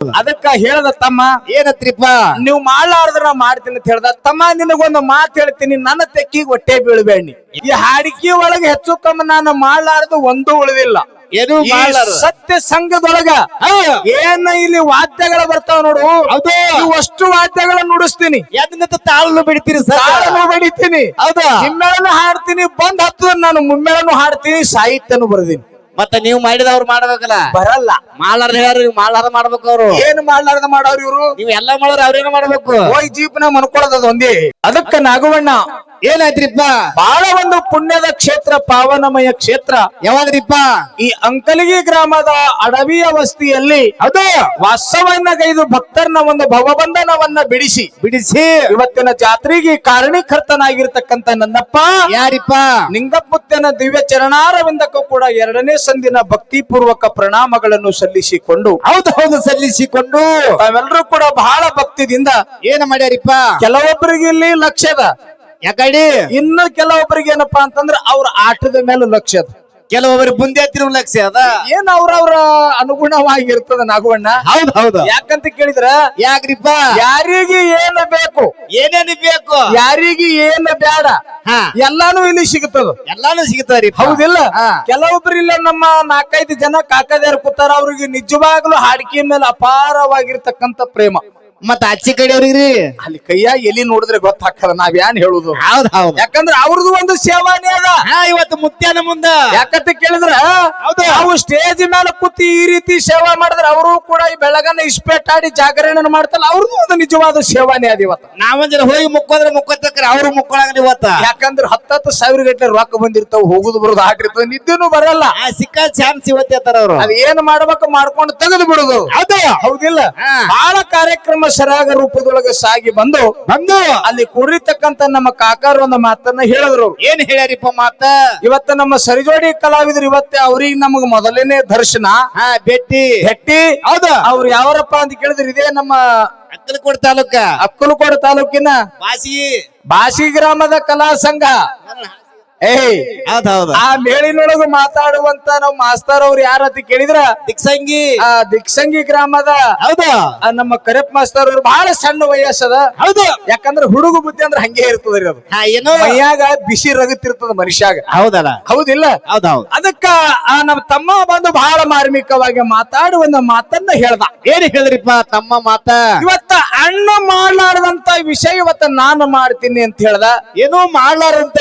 ಅದಕ್ಕ ಹೇಳ್ದ ತಮ್ಮ ಏನತ್ರಿಪ್ಪ ನೀವು ಮಾಡ್ಲಾರ್ದ್ರ ನಾ ಮಾಡ್ತೀನಿ ಅಂತ ಹೇಳ್ದ ತಮ್ಮ ನಿನಗೊಂದು ಮಾತು ಹೇಳ್ತೀನಿ ನನ್ನ ತೆಕ್ಕಿಗೆ ಹೊಟ್ಟೆ ಬೀಳ್ಬೇಡಿ ಈ ಹಾಡಿಕೆ ಒಳಗೆ ಹೆಚ್ಚು ಕಮ್ಮ ನಾನು ಮಾಡ್ಲಾರ್ದು ಒಂದು ಉಳಿದಿಲ್ಲ ಏನು ಈ ಮಾಡ್ಲಾರ ಸತ್ಯ ಸಂಘದೊಳಗ ಏನ ಇಲ್ಲಿ ವಾದ್ಯಗಳು ಬರ್ತಾವ ನೋಡು ಹೌದು ಅಷ್ಟು ವಾದ್ಯಗಳನ್ನ ನುಡಿಸ್ತೀನಿ ಎದನ್ನ ತಾಳನ್ನು ಬಿಡ್ತೀರಿ ಸರ್ ತಾಳನು ಬಡಿತೀನಿ ಹೌದಾ ಹಿಮ್ಮೇಳನು ಹಾಡ್ತೀನಿ ಬಂದ್ ಹತ್ತದ ನಾನು ಮುಮ್ಮೇಳನು ಹಾಡ್ತೀನಿ ಸಾಹಿತ್ಯನು ಬರ್ದೀನಿ ಮತ್ತ ನೀವು ಮಾಡಿದವ್ರು ಮಾಡ್ಬೇಕಲ್ಲ ಬರಲ್ಲ ಮಾಡ್ಲಾರ ಹೇಳ್ರಿ ಮಾಡ್ಲಾರ ಮಾಡ್ಬೇಕು ಅವ್ರು ಏನ್ ಮಾಡ್ಲಾರ್ದ ಮಾಡೋರು ಇವ್ರು ನೀವ್ ಎಲ್ಲಾ ಮಾಡೋರು ಅವ್ರೇನ ಮಾಡ್ಬೇಕು ಹೋಗಿ ಜೀಪ್ನ ಮನ್ಕೊಳ್ಳೋದು ಒಂದೇ ಅದಕ್ಕ ನಾಗವಣ್ಣ ಏನಾಯ್ತ್ರಿಪ್ಪ ಬಹಳ ಒಂದು ಪುಣ್ಯದ ಕ್ಷೇತ್ರ ಪಾವನಮಯ ಕ್ಷೇತ್ರ ಯಾವಾಗ್ರಿಪ್ಪ ಈ ಅಂಕಲಗಿ ಗ್ರಾಮದ ಅಡವಿಯ ವಸ್ತಿಯಲ್ಲಿ ಅದು ವಾಸವನ್ನ ಗೈದು ಭಕ್ತರನ್ನ ಒಂದು ಭವಬಂಧನವನ್ನ ಬಿಡಿಸಿ ಇವತ್ತಿನ ಜಾತ್ರೆಗೆ ಕಾರಣೀಕರ್ತನಾಗಿರ್ತಕ್ಕಂಥ ನನ್ನಪ್ಪ ಯಾರಿಪ್ಪ ನಿಂಗಪ್ಪುತ್ತನ ದಿವ್ಯ ಚರಣಾರವಿಂದಕ್ಕೂ ಕೂಡ ಎರಡನೇ ಸಂದಿನ ಭಕ್ತಿ ಪೂರ್ವಕ ಪ್ರಣಾಮಗಳನ್ನು ಸಲ್ಲಿಸಿಕೊಂಡು ಹೌದು ಸಲ್ಲಿಸಿಕೊಂಡು ತಾವೆಲ್ಲರೂ ಕೂಡ ಬಹಳ ಭಕ್ತಿದಿಂದ ಏನ ಮಾಡ್ಯಾರಿಪ್ಪ ಕೆಲವೊಬ್ಬರಿಗೆ ಇಲ್ಲಿ ಲಕ್ಷ್ಯದ ಯಾಕಡಿ ಇನ್ನು ಕೆಲವೊಬ್ಬರಿಗೆ ಏನಪ್ಪಾ ಅಂತಂದ್ರೆ ಅವ್ರ ಆಟದ ಮೇಲೆ ಲಕ್ಷ್ಯ ಅದ ಕೆಲವೊಬ್ಬರು ಮುಂದೆ ತಿರುವ ಲಕ್ಷ್ಯ ಅದ ಏನ್ ಅವ್ರವ್ರ ಅನುಗುಣವಾಗಿರ್ತದ ನಾಗವಣ್ಣ ಹೌದು ಯಾಕಂತ ಕೇಳಿದ್ರ ಯಾಕ್ರಿಪ್ಪ ಯಾರಿಗೆ ಏನು ಬೇಕು ಏನೇನು ಬೇಕು ಯಾರಿಗೆ ಏನು ಬೇಡ ಎಲ್ಲಾನು ಇಲ್ಲಿ ಸಿಗುತ್ತದ ಎಲ್ಲಾನು ಸಿಗುತ್ತಾರಿ ಹೌದಿಲ್ಲ ಕೆಲವೊಬ್ರು ಇಲ್ಲ ನಮ್ಮ 4-5 ಜನ ಕಾಕದ್ಯಾರು ಕೂತಾರ ಅವ್ರಿಗೆ ನಿಜವಾಗ್ಲೂ ಹಾಡಿಕೆ ಮೇಲೆ ಅಪಾರವಾಗಿರ್ತಕ್ಕಂಥ ಪ್ರೇಮ ಮತ್ತ ಅಚ್ಚಿ ಕಡೆಯವ್ರಿಗ್ರಿ ಅಲ್ಲಿ ಕೈಯ ಎಲ್ಲಿ ನೋಡಿದ್ರೆ ಗೊತ್ತಾಗ್ತದ ನಾವ್ ಏನ್ ಹೇಳುದು ಹೌದು ಯಾಕಂದ್ರೆ ಅವ್ರದ್ದು ಒಂದು ಸೇವಾನೇ ಅದ ಇವತ್ತು ಮುತ್ಯಾನ ಮುಂದ ಯಾಕಂತ ಕೇಳಿದ್ರ ನಾವು ಸ್ಟೇಜ್ ಮೇಲೆ ಕೂತಿ ಈ ರೀತಿ ಸೇವಾ ಮಾಡಿದ್ರೆ ಅವರು ಕೂಡ ಈ ಬೆಳಗನ್ನ ಇಸ್ಪೇಟಾಡಿ ಜಾಗರಣೆ ಮಾಡ್ತಾರಲ್ಲ ಅವ್ರದ್ದು ಒಂದು ನಿಜವಾದ ಸೇವಾನೇ ಅದ ಇವತ್ತು ನಾವಂದ್ರೆ ಹೋಗಿ ಮುಕ್ಕೋತಕ್ರ ಅವ್ರು ಮುಕ್ಕೊಳಂಗ್ರಿ ಇವತ್ತ ಯಾಕಂದ್ರೆ 10,000 ಗಟ್ಟಲೆ ರೊಕ್ಕ ಬಂದಿರ್ತಾವ ಹೋಗುದು ಬರೋದು ಹಾಟಿರ್ತದ ನಿದ್ದೆನೂ ಬರಲ್ಲ ಸಿಕ್ಕ ಚಾನ್ಸ್ ಇವತ್ತೇತಾರ ಅವ್ರು ಅದ್ ಏನ್ ಮಾಡ್ಬೇಕು ಮಾಡ್ಕೊಂಡು ತೆಗೆದು ಬಿಡುದು ಹೌದಿಲ್ಲ ಬಹಳ ಕಾರ್ಯಕ್ರಮ ಸರಾಗ ರೂಪದೊಳಗೆ ಸಾಗಿ ಬಂದು ಅಲ್ಲಿ ಕೂಡಿರ್ತಕ್ಕಂತ ನಮ್ಮ ಕಾಕಾರ ಒಂದು ಮಾತನ್ನ ಹೇಳಿದ್ರು ಏನ್ ಹೇಳ್ಯಾರಿಪ್ಪ ಮಾತ ಇವತ್ತ ನಮ್ಮ ಸರಿಜೋಡಿ ಕಲಾವಿದ್ರು ಇವತ್ತೆ ಅವ್ರಿಗೆ ನಮಗ ಮೊದಲನೇ ದರ್ಶನ ಭೇಟಿ ಹೌದಾ ಅವ್ರು ಯಾವರಪ್ಪ ಅಂತ ಕೇಳಿದ್ರೆ ಇದೇ ನಮ್ಮ ಅಕ್ಕಲಕೋಟ ತಾಲೂಕಿನ ಬಾಸಿ ಗ್ರಾಮದ ಕಲಾ ಸಂಘ ಹೌದೌದು ಆ ಮೇಳಿನೊಳಗ ಮಾತಾಡುವಂತ ನಾವ್ ಮಾಸ್ತರ್ ಅವ್ರು ಯಾರತಿ ಕೇಳಿದ್ರ ದಿಕ್ಸಂಗಿ ಗ್ರಾಮದ ಹೌದಾ ನಮ್ಮ ಕರೆಪ್ ಮಾಸ್ತರ್ ಅವ್ರು ಬಹಳ ಸಣ್ಣ ವಯಸ್ಸದ ಹೌದು ಯಾಕಂದ್ರೆ ಹುಡುಗ ಬುದ್ಧಿ ಅಂದ್ರೆ ಹಂಗೆ ಇರ್ತದ್ರಿ ಅದು ಏನೋ ಮೈಯಾಗ ಬಿಸಿ ರಗುತ್ತಿರ್ತದ ಮನುಷ್ಯಾಗ ಹೌದಲ್ಲ ಹೌದಿಲ್ಲ ಹೌದೌದು ಅದಕ್ಕ ನಮ್ಮ ತಮ್ಮ ಬಂದು ಬಹಳ ಮಾರ್ಮಿಕವಾಗಿ ಮಾತಾಡುವ ಮಾತನ್ನ ಹೇಳ್ದ ಏನ್ ಹೇಳಿದ್ರಿಪ್ಪ ತಮ್ಮ ಮಾತ ಇವತ್ತ ಅಣ್ಣ ಮಾಡ್ಲಾರದಂತ ವಿಷಯ ಇವತ್ತ ನಾನು ಮಾಡ್ತೀನಿ ಅಂತ ಹೇಳ್ದ ಏನೋ ಮಾಡ್ಲಾರಂತ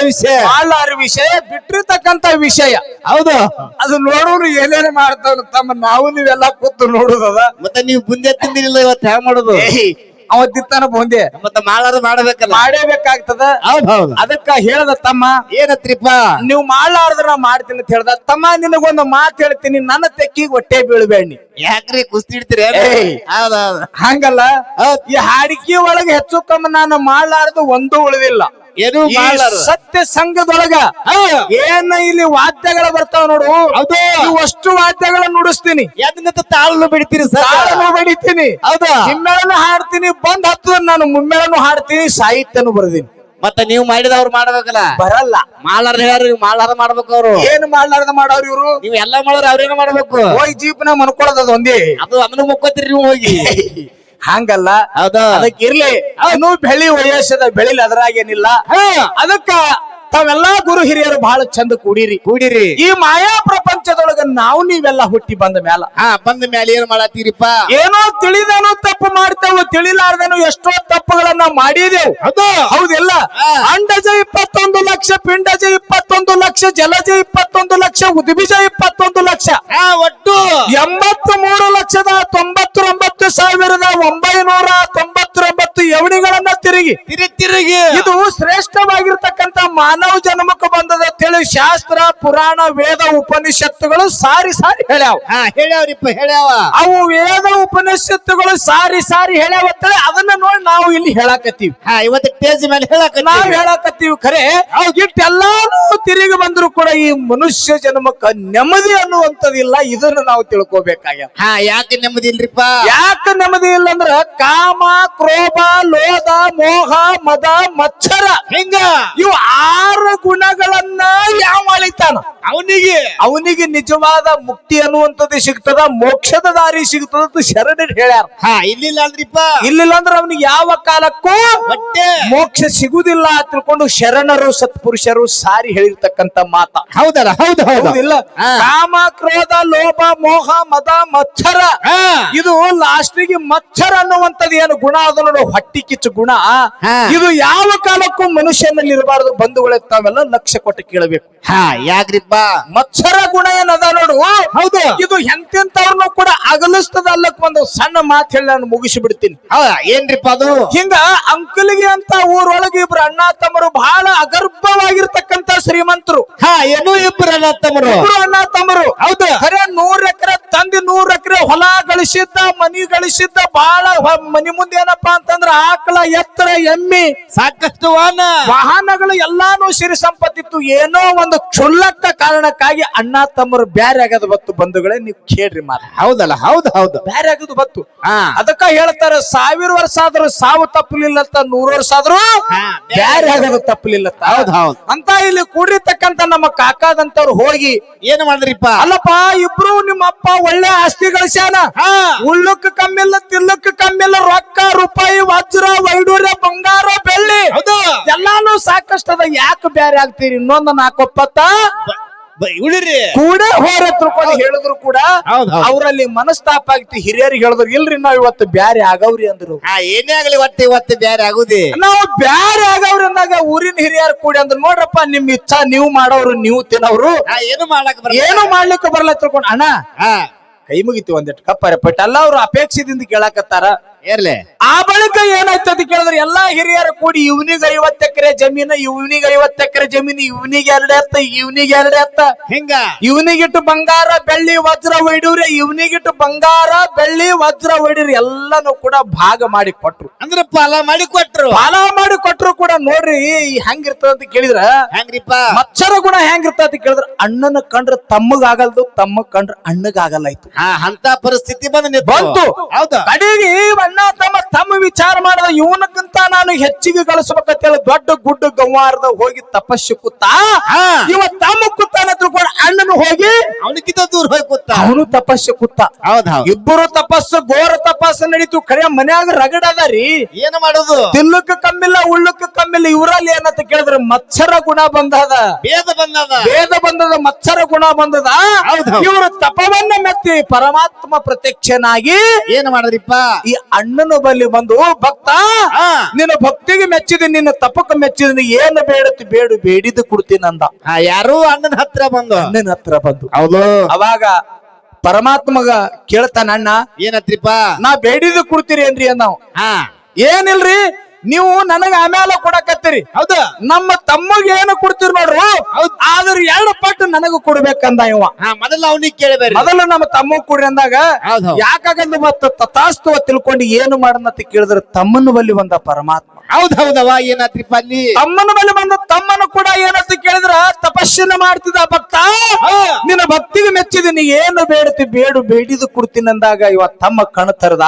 ವಿಷಯ ಬಿಟ್ಟಿರ್ತಕ್ಕಂತ ವಿಷಯ ಹೌದು ಅದು ನೋಡೋರು ಏನೇನು ಮಾಡ್ತಾವ ತಮ್ಮ ನಾವು ನೀವೆಲ್ಲ ಕೂತು ನೋಡುದದ ಮತ್ತೆ ನೀವು ಮುಂದೆ ತಿಂದಿರಲಿಲ್ಲ ಇವತ್ತು ಹ್ಯಾಂಗ ಮಾಡೋದು ಅವತ್ತಿತ್ತಾನ ಬಂದೆ ಮತ್ತೆ ಮಾಡ್ಬೇಕಲ್ಲ ಮಾಡೇಬೇಕಾಗ್ತದ ಹೌದು ಅದಕ್ಕ ಹೇಳ್ದ ತಮ್ಮ ಏನತ್ರಿಪ್ಪ ನೀವು ಮಾಡ್ಲಾರ್ದ್ರ ನಾ ಮಾಡ್ತೀನಿ ಅಂತ ಹೇಳ್ದ ತಮ್ಮ ನಿನಗೊಂದು ಮಾತು ಹೇಳ್ತೀನಿ ನನ್ನ ತೆಕ್ಕಿಗೆ ಹೊಟ್ಟೆ ಬೀಳ್ಬೇಡಿ ಯಾಕ್ರಿ ಕುಸ್ತಿ ಇಡ್ತೀರಿ ಹೌದೌದು ಹಂಗಲ್ಲ ಈ ಹಾಡಿಕೆ ಒಳಗೆ ಹೆಚ್ಚು ಕಮ್ಮ ನಾನು ಮಾಡ್ಲಾರ್ದು ಒಂದು ಉಳಿದಿಲ್ಲ ಏನು ಸತ್ಯ ಸಂಘದೊಳಗ ಏನ ಇಲ್ಲಿ ವಾದ್ಯಗಳು ಬರ್ತಾವ ನೋಡು ಅಷ್ಟು ವಾದ್ಯಗಳನ್ನ ನುಡಿಸ್ತೀನಿ ಎದನ್ನ ತಾಳನ್ನು ಬಿಡ್ತೀರಿ ಸರ್ ತಾಳನು ಬಡಿತೀನಿ ಹೌದಾ ಹಿಮ್ಮೇಳನು ಹಾಡ್ತೀನಿ ಬಂದ್ ಹತ್ತದ ನಾನು ಮುಮ್ಮೇಳನು ಹಾಡ್ತೀನಿ ಸಾಹಿತ್ಯನು ಬರ್ದೀನಿ ಮತ್ತ ನೀವು ಮಾಡಿದವ್ರು ಮಾಡ್ಬೇಕಲ್ಲ ಬರಲ್ಲ ಮಾಡ್ಲಾರ ಹೇಳ್ರಿ ಮಾಡ್ಲಾರ ಮಾಡ್ಬೇಕು ಅವ್ರು ಏನ್ ಮಾಡ್ಲಾರ್ದ ಮಾಡೋರು ಇವ್ರು ನೀವ್ ಎಲ್ಲಾ ಮಾಡೋರು ಅವ್ರೇನ ಮಾಡ್ಬೇಕು ಹೋಗಿ ಜೀಪ್ನ ಮನ್ಕೊಳ್ಳೋದು ಒಂದೇ ಅದನ್ನು ಮುಕ್ಕೋತೀರಿ ನೀವು ಹೋಗಿ ಹಂಗಲ್ಲ ಹೌದಾ ಅದಕ್ಕೆ ಇರ್ಲಿ ಅವನು ಬೆಳಿ ವಯಸ್ಸದ ಬೆಳಿಲಿ ಅದ್ರಾಗೇನಿಲ್ಲ ಅದಕ್ಕ ತಾವೆಲ್ಲಾ ಗುರು ಹಿರಿಯರು ಬಹಳ ಚಂದ ಕೂಡಿರಿ ಈ ಮಾಯಾ ಪ್ರಪಂಚದೊಳಗ ನಾವು ನೀವೆಲ್ಲ ಹುಟ್ಟಿ ಬಂದ ಮ್ಯಾಲ ಬಂದ ಮ್ಯಾಲ ಏನ್ ಮಾಡತ್ತೀರಿಪ್ಪ ಏನೋ ತಿಳಿದೇನೋ ತಪ್ಪು ಮಾಡ್ತೇವೆ ತಿಳಿಲಾರ್ದೇನೋ ಎಷ್ಟೋ ತಪ್ಪುಗಳನ್ನ ಮಾಡಿದೆವು ಹೌದಿಲ್ಲ ಅಂಡಜ 21 ಲಕ್ಷ ಪಿಂಡಜ 21 ಲಕ್ಷ ಜಲಜ 21 ಲಕ್ಷ ಉದ್ಬೀಜ 21 ಲಕ್ಷ ಒಟ್ಟು 83,99,999 ಯವಣಿಗಳನ್ನ ತಿರುಗಿ ಇದು ಶ್ರೇಷ್ಠವಾಗಿರ್ತಕ್ಕಂಥ ಮಾನವ ಜನ್ಮಕ್ಕೆ ಬಂದದ ತಿಳಿ ಶಾಸ್ತ್ರ ಪುರಾಣ ವೇದ ಉಪನಿಷತ್ತುಗಳು ಸಾರಿ ಹೇಳ್ಯಾವ್ರಿಪ್ಪ ಅವು ವೇದ ಉಪನಿಷತ್ತುಗಳು ಸಾರಿ ಹೇಳ್ಯಾವತ್ತಲೆ ಅದನ್ನ ನೋಡಿ ನಾವು ಇಲ್ಲಿ ಹೇಳಾಕತ್ತೀವಿ ಇವತ್ತು ಸ್ಟೇಜ್ ಮೇಲೆ ನಾವ್ ಹೇಳಾಕತ್ತೀವಿ ಖರೆ ಇಟ್ಟೆಲ್ಲಾನು ತಿರುಗಿ ಬಂದ್ರು ಕೂಡ ಈ ಮನುಷ್ಯ ಜನ್ಮಕ್ಕ ನೆಮ್ಮದಿ ಅನ್ನುವಂಥದ್ದಿಲ್ಲ ಇದನ್ನ ನಾವು ತಿಳ್ಕೊಬೇಕಾಗ್ಯ ಯಾಕೆ ನೆಮ್ಮದಿ ಇಲ್ರಿಪ್ಪ ಯಾಕೆ ನೆಮ್ಮದಿ ಇಲ್ಲ ಅಂದ್ರ ಕಾಮ ಕ್ರೋಧ ಲೋಧ ಮೋಹ ಮೋಹ ಮದ ಮತ್ಸರ ಹಿಂಗ ಇವು 6 ಗುಣಗಳನ್ನ ಯಾವ ಅಳಿತಾನ ಅವನಿಗೆ ನಿಜವಾದ ಮುಕ್ತಿ ಅನ್ನುವಂಥದ್ದು ಸಿಗ್ತದ, ಮೋಕ್ಷದ ದಾರಿ ಸಿಗ್ತದ ಅಂತ ಶರಣರು ಹೇಳ್ಯಾರ. ಇಲ್ಲಿಲ್ಲ ಅಂದ್ರಿಪ್ಪ, ಇಲ್ಲಿಲ್ಲ ಅಂದ್ರೆ ಅವನಿಗೆ ಯಾವ ಕಾಲಕ್ಕೂ ಒಟ್ಟೆ ಮೋಕ್ಷ ಸಿಗುದಿಲ್ಲ ತಿಳ್ಕೊಂಡು ಶರಣರು ಸತ್ಪುರುಷರು ಸಾರಿ ಹೇಳಿರ್ತಕ್ಕಂತ ಮಾತ. ಹೌದಲ್ಲ? ಹೌದು ಹೌದಿಲ್ಲ? ಕಾಮ ಕ್ರೋಧ ಲೋಭ ಮೋಹ ಮದ ಮತ್ಸರ, ಇದು ಲಾಸ್ಟಿಗೆ ಮತ್ಸರ ಅನ್ನುವಂಥದ್ದು ಏನು ಗುಣ ಅದ ನೋಡು, ಹೊಟ್ಟಿ ಕಿಚ್ಚು ಗುಣ. ಇದು ಯಾವ ಕಾಲಕ್ಕೂ ಮನುಷ್ಯನಲ್ಲಿ ಇರಬಾರದು. ಬಂಧುಗಳೇ ತಾವೆಲ್ಲ ಲಕ್ಷ್ಯ ಕೊಟ್ಟು ಕೇಳಬೇಕು. ಯಾಕ್ರಿಪ್ಪ? ಮತ್ಸರ ಗುಣ ಏನದ ನೋಡು, ಹೌದು, ಇದು ಎಂತೆಂತವ್ರನ್ನು ಕೂಡ ಅಗಲಿಸ್ತದ. ಅಲ್ಲಕ್ ಒಂದು ಸಣ್ಣ ಮಾತು ಹೇಳಿ ನಾನು ಮುಗಿಸಿ ಬಿಡ್ತೀನಿ. ಏನ್ರಿಪ್ಪ ಅದು? ಹಿಂಗ ಅಂಕಲಿಗೆ ಅಂತ ಊರೊಳಗೆ ಇಬ್ರು ಅಣ್ಣ ತಮ್ಮರು ಬಹಳ ಅಗರ್ಭವಾಗಿರ್ತಕ್ಕಂತ ಶ್ರೀಮಂತರು. ಏನೋ ಇಬ್ರು ಅಣ್ಣ ತಮ್ಮರು. ಅಣ್ಣ ತಮ್ಮರು, ಹೌದು. ಖರೆ 100 ಎಕರೆ ತಂದಿ 100 ಎಕರೆ ಹೊಲ ಗಳಿಸಿದ್ದ, ಮನಿ ಗಳಿಸಿದ್ದ. ಬಹಳ ಮನಿ ಮುಂದೆ ಏನಪ್ಪಾ ಅಂತಂದ್ರ ಆಕಳ, ಎತ್ತರ, ಎಮ್ಮಿ, ಸಾಕಷ್ಟು ವಾಹನಗಳು ಎಲ್ಲಾನು ಸಿರಿ ಸಂಪತ್ತಿತ್ತು. ಏನೋ ಒಂದು ಕ್ಷುಲ್ಲಕ ಕಾರಣಕ್ಕಾಗಿ ಅಣ್ಣ ತಮ್ಮರು ಬ್ಯಾರೆ ಆಗದ ಬತ್ತು. ಬಂಧುಗಳೇ, ನೀವು ಕೇಳ್ರಿ ಮಾತು. ಹೌದಲ್ಲ? ಹೌದು ಬ್ಯಾರೆ ಆಗದು ಬತ್ತು. ಅದಕ್ಕ ಹೇಳ್ತಾರೆ 1000 ವರ್ಷ ಆದ್ರೂ ಸಾವು ತಪ್ಪಲಿಲ್ಲ, 100 ವರ್ಷ ಆದ್ರೂ ಬ್ಯಾರೆ ಆಗದು ತಪ್ಪಲಿಲ್ಲ. ಹೌದು ಅಂತ ಇಲ್ಲಿ ಕೂಡಿರ್ತಕ್ಕಂತ ನಮ್ಮ ಕಾಕಾದಂತವ್ರು ಹೋಗಿ ಏನ್ ಮಾಡಿದ್ರಿಪ್ಪ? ಅಲ್ಲಪ್ಪ, ಇಬ್ರು ನಿಮ್ಮ ಅಪ್ಪ ಒಳ್ಳೆ ಆಸ್ತಿ ಗಳಿಸ್ಯಾನ, ಉಳ್ಳಕ್ ಕಮ್ಮಿಲ್ಲ, ತಿಲ್ಲಕ್ ಕಮ್ಮಿಲ್ಲ, ರೊಕ್ಕ ರೂಪಾಯಿ ವಜ್ರ ವೈಡೂರ್ಯ ಬಂಗಾರ ಬೆಳ್ಳಿ ಎಲ್ಲಾನು ಸಾಕಷ್ಟದ, ಯಾಕೆ ಬ್ಯಾರೆ ಆಗ್ತೀರಿ? ಇನ್ನೊಂದು 4 ಒಪ್ಪತ್ತ ಕೂಡ ಹೋರ ತಿಳ್ಕೊಂಡು ಹೇಳಿದ್ರು ಕೂಡ ಅವರಲ್ಲಿ ಮನಸ್ತಾಪ ಆಗಿತ್ತು. ಹಿರಿಯರಿಗೆ ಹೇಳಿದ್ರು, ಇಲ್ರಿ ನಾವ್ ಇವತ್ತು ಬ್ಯಾರೆ ಆಗವ್ರಿ ಅಂದ್ರು. ಏನೇ ಆಗ್ಲಿ ಇವತ್ತು ಬ್ಯಾರೆ ಆಗುದಿ, ನಾವು ಬ್ಯಾರೆ ಆಗವ್ರಿ ಅಂದಾಗ ಊರಿನ ಹಿರಿಯರು ಕೂಡಿ ಅಂದ್ರು, ನೋಡ್ರಪ್ಪ ನಿಮ್ ಇಚ್ಛಾ, ನೀವು ಮಾಡೋರು, ನೀವು ತಿನ್ನೋರು, ಏನು ಮಾಡ್ಲಿಕ್ಕೆ ಬರಲ್ಲ ತಿಳ್ಕೊಂಡು. ಅಣ್ಣ ಕೈ ಮುಗಿತಿ ಒಂದಿಟ್ಟು ಕಪ್ಪರೆ ಪಟ್ಟ ಎಲ್ಲ ಅವ್ರು ಅಪೇಕ್ಷೆದಿಂದ ಕೇಳಾಕತ್ತಾರ. ಇರ್ಲಿ. ಆ ಬಳಿಕ ಏನಾಯ್ತು ಅಂತ ಕೇಳಿದ್ರೆ, ಎಲ್ಲಾ ಹಿರಿಯರು ಕೂಡಿ ಇವನಿಗೆ 50 ಎಕರೆ ಜಮೀನು, ಇವನಿಗೆ 50 ಎಕರೆ ಜಮೀನು, ಇವನಿಗೆ 2 ಎತ್ತ, ಇವನಿಗೆ 2 ಎತ್ತ, ಹಿಂಗ ಇವನಿಗಿಟ್ಟು ಬಂಗಾರ ಬೆಳ್ಳಿ ವಜ್ರ ವೈಡೂರ್ಯ, ಇವನಿಗಿಟ್ಟು ಬಂಗಾರ ಬೆಳ್ಳಿ ವಜ್ರ ವೈಡೂರ್ಯ ಎಲ್ಲಾನು ಕೂಡ ಭಾಗ ಮಾಡಿ ಕೊಟ್ರು. ಅಂದ್ರೆ ಪಾಲ ಮಾಡಿ ಕೊಟ್ರು ಕೂಡ. ನೋಡ್ರಿ ಹೆಂಗಿರ್ತದ ಅಂತ ಕೇಳಿದ್ರ, ಹೆಂಗ್ರಿಪ್ಪ ಮತ್ಸರ ಗುಣ ಹೆಂಗಿರ್ತದ ಅಂತ ಕೇಳಿದ್ರ, ಅಣ್ಣನ ಕಂಡ್ರ ತಮ್ಮಗಾಗಲ್ದು, ತಮ್ಮ ಕಂಡ್ರ ಅಣ್ಣಗಾಗಲ್ಲ ಆಯ್ತು. ಅಂತ ಪರಿಸ್ಥಿತಿ ಬಂತು. ಹೌದಾ? ಕಡೆಗೆ ಅಣ್ಣ ತಮ್ಮ ವಿಚಾರ ಮಾಡದ, ಇವನಕ್ಕಿಂತ ನಾನು ಹೆಚ್ಚಿಗೆ ಗಳಿಸ್ಬೇಕಂತ ಹೇಳಿ ದೊಡ್ಡ ಗುಡ್ಡ ಗಂವಾರದ ಹೋಗಿ ತಪಸ್ಸು ಕೂತ. ಇವ ತಮ್ಮ ಕೂತಾನ ತಿಳ್ಕೊಂಡು ಅಣ್ಣನು ಹೋಗಿ ಅವನಿಗಿಂತ ದೂರ ಹೋಗಿ ಕೂತ, ಅವನು ತಪಸ್ಸು ಕೂತ. ಇಬ್ಬರು ತಪಸ್ಸು, ಘೋರ ತಪಸ್ಸು ನಡೀತು. ಖರೆ ಮನ್ಯಾಗ ರಗಡ ಅದಾರಿ, ಏನು ಮಾಡೋದು? ತಿನ್ನಕ್ಕೆ ಕಮ್ಮಿಲ್ಲ, ಉಳ್ಳಕ್ಕೆ ಕಮ್ಮಿಲ್ಲ. ಇವರಲ್ಲಿ ಏನಂತ ಕೇಳಿದ್ರೆ ಮತ್ಸರ ಗುಣ ಬಂದದ, ಭೇದ ಬಂದದ, ಮತ್ಸರ ಗುಣ ಬಂದದ. ಇವರು ತಪವನ್ನ ಮೆತ್ತಿ ಪರಮಾತ್ಮ ಪ್ರತ್ಯಕ್ಷನಾಗಿ ಏನು ಮಾಡಿದ್ರಿಪ್ಪ? ಈ ಅಣ್ಣನ ಬಳಿ ಬಂದು, ಭಕ್ತ ನಿನ್ನ ಭಕ್ತಿಗೆ ಮೆಚ್ಚಿದ, ನಿನ್ನ ತಪಕ್ಕೆ ಮೆಚ್ಚಿದ, ಏನು ಬೇಡತಿ ಬೇಡು, ಬೇಡಿದ್ದು ಕೊಡ್ತೀನಂದ. ಯಾರು ಅಣ್ಣನ ಹತ್ರ ಬಂದು. ಹೌದು. ಅವಾಗ ಪರಮಾತ್ಮಗ ಕೇಳ್ತಾನ, ಅಣ್ಣ ಏನತ್ರಿಪ್ಪ? ನಾ ಬೇಡಿದ್ದು ಕೊಡ್ತೀರಿ ಏನ್ರಿ ನಾವು? ಏನಿಲ್ರಿ, ನೀವು ನನಗ ಆಮೇಲೆ ಕೊಡಕತ್ತೀರಿ. ಹೌದಾ? ನಮ್ಮ ತಮ್ಮಗೆ ಏನು ಕೊಡ್ತೀರಿ ನೋಡ್ರಿ, ಆದ್ರ 2 ಪಟ್ಟು ನನಗ ಕೊಡ್ಬೇಕಂದ ಇವ. ಮೊದಲು ಅವನಿಗೆ ಕೇಳಬೇಡ, ಮೊದಲು ನಮ್ಮ ತಮ್ಮ ಕೊಡ್ರಿ ಅಂದಾಗ, ಯಾಕಾಗಂದ ಮತ್ತ ತಥಾಸ್ತು ತಿಳ್ಕೊಂಡು ಏನು ಮಾಡನಂತ ಕೇಳಿದ್ರೆ, ತಮ್ಮನ ಬಲ್ಲಿ ಬಂದ ಪರಮಾತ್ಮ. ಹೌದವ? ಏನಾತ್ರಿಪ್ಪ ಅಲ್ಲಿ? ತಮ್ಮನ ಬಲ್ಲಿ ಬಂದ ತಮ್ಮನು ಕೂಡ ಏನಂತ ಕೇಳಿದ್ರ, ತಪಸ್ಸನ್ನ ಮಾಡ್ತಿದ್ದ. ಭಕ್ತ ನಿನ್ನ ಭಕ್ತಿಗೆ ಮೆಚ್ಚಿದೀನಿ, ಏನು ಬೇಡತಿ ಬೇಡು, ಬೇಡಿದು ಕೊಡ್ತೀನಿ ಅಂದಾಗ ಇವ ತಮ್ಮ ಕಣ್ ತರದ.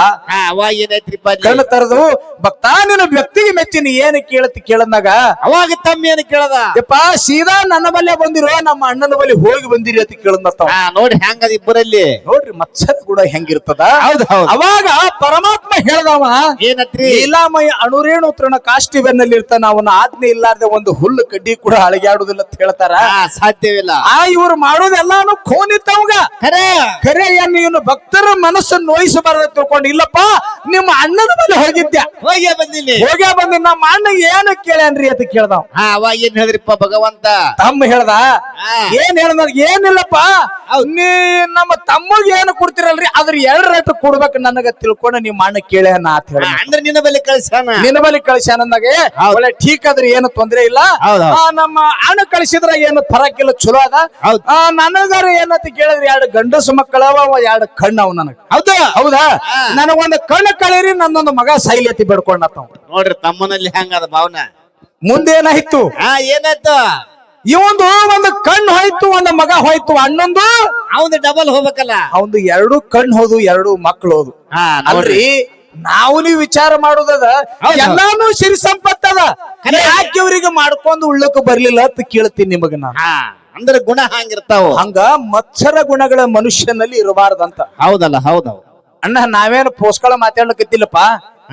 ಏನಾಯ್ತ್ರಿಪ್ಪ? ಕಣ್ ತರದು, ಭಕ್ತ ನಿನ್ನ ಭಕ್ತಿಗೆ ಮೆಚ್ಚಿನಿ, ಏನು ಕೇಳತಿ ಕೇಳಂದಾಗ ಅವಾಗ ತಮ್ಮ ಏನು ಕೇಳದ? ಯಪ್ಪ ಸೀದಾ ನನ್ನ ಬಲ್ಲೆ ಬಂದಿರೋ, ನಮ್ಮ ಅಣ್ಣನ ಬಲ್ಲಿ ಹೋಗಿ ಬಂದಿರಿ ಅಂತ ಕೇಳದ. ನೋಡಿ ಹೆಂಗದ ಇಬ್ಬರಲ್ಲಿ, ನೋಡ್ರಿ ಮತ್ಸರ ಕೂಡ ಹೆಂಗಿರ್ತದ. ಅವಾಗ ಪರಮಾತ್ಮ ಹೇಳ್ದವ, ಏನತ್ರಿ? ಲೀಲಾಮಯ ಅಣುರೇಣು ತೃಣ ಕಾಷ್ಟಿವೆನ್ನಲ್ಲಿ ಇರ್ತಾನ, ಅವನ ಆಜ್ಞೆ ಇಲ್ಲಾರ್ದೆ ಒಂದು ಹುಲ್ಲು ಕಡ್ಡಿ ಕೂಡ ಅಳಗ್ಯಾಡುದಿಲ್ಲ ಅಂತ ಹೇಳ್ತಾರ. ಸಾಧ್ಯವಿಲ್ಲ. ಇವ್ರು ಮಾಡೋದೆಲ್ಲಾನು ಖೋನಿತ್ತವಂಗ. ಖರೆ ಏನು ಭಕ್ತರ ಮನಸ್ಸನ್ನು ನೋಯಿಸಬಾರದು ತಿಳ್ಕೊಂಡು, ಇಲ್ಲಪ್ಪ ನಿಮ್ಮ ಅಣ್ಣನ ಮೇಲೆ ಹೋಗಿದ್ದೆ, ಹೋಗೇ ಬಂದಿನಿ, ನಮ್ಮ ಅಣ್ಣ ಏನು ಕೇಳನ್ರಿ ಅಂತ ಕೇಳ್ದಾವ್. ಅವಾಗ ಏನ್ ಹೇಳಿದ್ರಿಪ್ಪ ಭಗವಂತ? ತಮ್ಮ ಹೇಳ್ದ, ಏನ್ ಹೇಳ್ದ? ಏನಿಲ್ಲಪ್ಪ, ನೀ ನಮ್ಮ ತಮ್ಮಗೆ ಏನು ಕೊಡ್ತಿರಲ್ರಿ, ಅದ್ರ 2 ರೇಟ್ ಕೊಡ್ಬೇಕು ನನಗ ತಿಳ್ಕೊಂಡು ನಿಮ್ಮ ಅಣ್ಣ ಕೇಳ್ಯಾನ ಅಂತ ಹೇಳ. ಅಂದ್ರೆ ನಿನ್ನ ಬಳಿ ಕಳಿಸ್ಯಾನ ಅಂದಾಗೆ ಒಳ್ಳೆ ಠೀಕ್ ಅದ್ರಿ, ಏನು ತೊಂದ್ರೆ ಇಲ್ಲ. ನಮ್ಮ ಅಣ್ಣ ಕಳಿಸಿದ್ರ ಏನು ಫರಕಿಲ್ಲ, ಚಲೋ ಅದ. ನನಗಾರ ಏನಂತ ಕೇಳಿದ್ರಿ, 2 ಗಂಡಸು ಮಕ್ಕಳವ, 2 ಕಣ್ಣು ಅವ್ ನನಗ. ಹೌದಾ? ನನಗೊಂದು ಕಣ್ಣು ಕಳೀರಿ, ನನ್ನೊಂದು ಮಗ ಸೈಲತಿ ಬೇಡ್ಕೊಂಡ. ನೋಡ್ರಿ ತಮ್ಮನಲ್ಲಿ ಹೆಂಗದ ಭಾವನೆ. ಮುಂದೇನಾಯ್ತು? ಏನಾಯ್ತು? ಇವಂದು ಒಂದು ಕಣ್ಣು ಹೋಯ್ತು, ಒಂದು ಮಗ ಹೋಯ್ತು. ಅಣ್ಣಂದು ಅವಂದು ಡಬಲ್ ಹೋಗ್ಬೇಕಲ್ಲ. ಅವಂದು 2 ಕಣ್ಣು ಹೋದು, 2 ಮಕ್ಕಳು ಹೋದು. ಅಲ್ರಿ ನಾವು ನೀವು ವಿಚಾರ ಮಾಡೋದದ ಎಲ್ಲಾನು ಸಿರಿ ಸಂಪತ್ತದ ಯಾಕೆ ಇವರಿಗೆ ಮಾಡ್ಕೊಂಡು ಉಳ್ಳಕ್ಕೆ ಬರ್ಲಿಲ್ಲ ಅಂತ ಕೇಳ್ತೀನಿ ನಿಮಗ ನಾನು. ಹಾ ಅಂದ್ರೆ ಗುಣ ಹಂಗಿರ್ತಾವ. ಹಂಗ ಮತ್ಸರ ಗುಣಗಳ ಮನುಷ್ಯನಲ್ಲಿ ಇರಬಾರ್ದಂತ. ಹೌದಲ್ಲ ಹೌದೌದು ಅಣ್ಣ ನಾವೇನು ಪೋಸ್ಕಳ ಮಾತಾಡ್ಲಿಕ್ಕತ್ತಿಲ್ಲಪ್ಪ.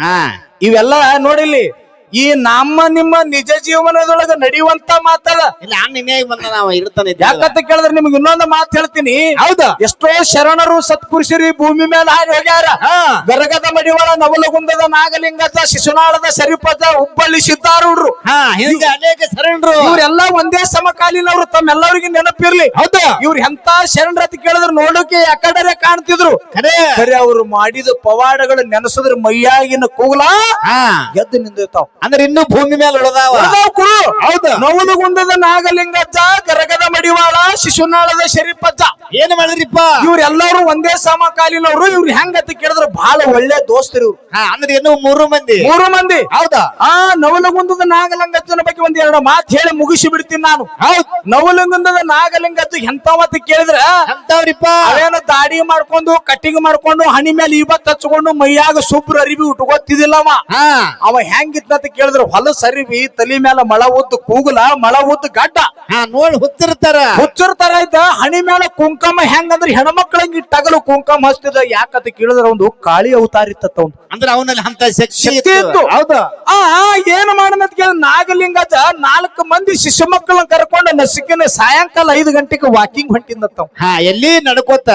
ಹಾ ಇವೆಲ್ಲ ನೋಡಿಲ್ಲಿ ಈ ನಮ್ಮ ನಿಮ್ಮ ನಿಜ ಜೀವನದೊಳಗ ನಡೆಯುವಂತ ಮಾತದ. ಇಲ್ಲ ನಿನ್ನೆ ಬಂದ ನಾವು ಇರ್ತಾನೆ ಯಾಕಂತ ಕೇಳಿದ್ರೆ ನಿಮ್ಗೆ ಇನ್ನೊಂದು ಮಾತು ಹೇಳ್ತೀನಿ. ಹೌದಾ, ಎಷ್ಟೋ ಶರಣರು ಸತ್ಪುರುಷರು ಈ ಭೂಮಿ ಮೇಲೆ ಹಾರಿ ಹೋಗ್ಯಾರ. ಗರಗದ ಮಡಿವಾಳ, ನವಲಗುಂದದ ನಾಗಲಿಂಗದ, ಶಿಶುನಾಳದ ಸರಿಪದ, ಹುಬ್ಬಳ್ಳಿ ಸಿದ್ದಾರೂಢರು, ಹಿಂಗ ಅನೇಕ ಶರಣರು ಇವರೆಲ್ಲ ಒಂದೇ ಸಮಕಾಲೀನವರು. ತಮ್ಮೆಲ್ಲರಿಗೆ ನೆನಪಿರ್ಲಿ. ಹೌದಾ, ಇವ್ರು ಎಂತ ಶರಣರ ಅಂತ ಕೇಳಿದ್ರೆ ನೋಡೋಕೆ ಯಾಕಡೆ ಕಾಣ್ತಿದ್ರು. ಖರೆ ಅವ್ರು ಮಾಡಿದ ಪವಾಡಗಳು ನೆನೆಸಿದ್ರೆ ಮೈಯಾಗಿನ ಕೂಗಲ ಎದ್ದು ನಿಂದಿರ್ತಾವ. ಅಂದ್ರೆ ಇನ್ನು ಭೂಮಿ ಮೇಲೆ ಉಳದಾವ. ಹೌದಾ, ನವಲಗುಂದದ ನಾಗಲಿಂಗಜ್ಜ, ಗರಗದ ಮಡಿವಾಳ, ಶಿಶುನಾಳದ ಶರೀಫಜ್ಜ ಏನ್ ಮಾಡಿದ್ರಿಪ್ಪ? ಇವ್ರೆಲ್ಲರೂ ಒಂದೇ ಸಮಕಾಲೀನವರು. ಇವ್ರು ಹೆಂಗಂತ ಕೇಳಿದ್ರೆ ಬಹಳ ಒಳ್ಳೆ ದೋಸ್ತರು. ಅಂದ್ರೆ ಇನ್ನು ಮೂರು ಮಂದಿ. ಹೌದಾ, ನವಲಗುಂದದ ನಾಗಲಿಂಗಜ್ಜನ ಬಗ್ಗೆ ಒಂದ್ ಎರಡು ಮಾತು ಹೇಳಿ ಮುಗಿಸಿ ಬಿಡ್ತೀನಿ ನಾನು. ನವಲಗುಂದದ ನಾಗಲಿಂಗಜ್ಜ ಎಂತವತ್ತ ಕೇಳಿದ್ರ ಅಂತವ್ರಿಪ್ಪ ಅವೇನು ದಾಡಿ ಮಾಡ್ಕೊಂಡು ಕಟ್ಟಿಗೆ ಮಾಡ್ಕೊಂಡು ಹಣಿ ಮೇಲೆ ಇವತ್ತು ಹಚ್ಕೊಂಡು ಮೈಯಾಗ ಸುಬ್ರ ಅರಿವಿ ಉಟ್ಕೋತಿದಿಲ್ಲವ. ಅವ ಹೆಂಗಿತ್ತ ಕೇಳಿದ್ರು ಹೊಲ ಸರಿವಿ, ತಲಿ ಮೇಲೆ ಮಳ ಉದ್ದು ಕೂಗುಲ, ಮಳ ಉದ್ದು ಗಡ್ಡ ನೋಡಿ ಹುಚ್ಚಿರ್ತಾರ ಇದ್ದ. ಹಣಿ ಮೇಲೆ ಕುಂಕುಮ ಹೆಂಗಂದ್ರೆ ಹೆಣ್ಮಕ್ಳಂಗಿ ಟಗಲು ಕುಂಕುಮ ಹಚ್ತಿದ. ಯಾಕಂತ ಕೇಳಿದ್ರ ಒಂದು ಕಾಳಿ ಅವತಾರ ಇತ್ತ. ಅಂದ್ರೆ ಅವನಲ್ಲಿ ಅಂತ ಶಕ್ತಿ ಇತ್ತು. ಹೌದಾ, ಏನ್ ಮಾಡನಂತ ಕೇಳ ನಾಗಲಿಂಗಜ 4 ಮಂದಿ ಶಿಶು ಮಕ್ಕಳನ್ನ ಕರ್ಕೊಂಡು ನಸಿಕಿನ ಸಾಯಂಕಾಲ 5 ಗಂಟೆಗೆ ವಾಕಿಂಗ್ ಹೊಂಟಿಂದತ್ತ. ಎಲ್ಲಿ ನಡ್ಕೋತ.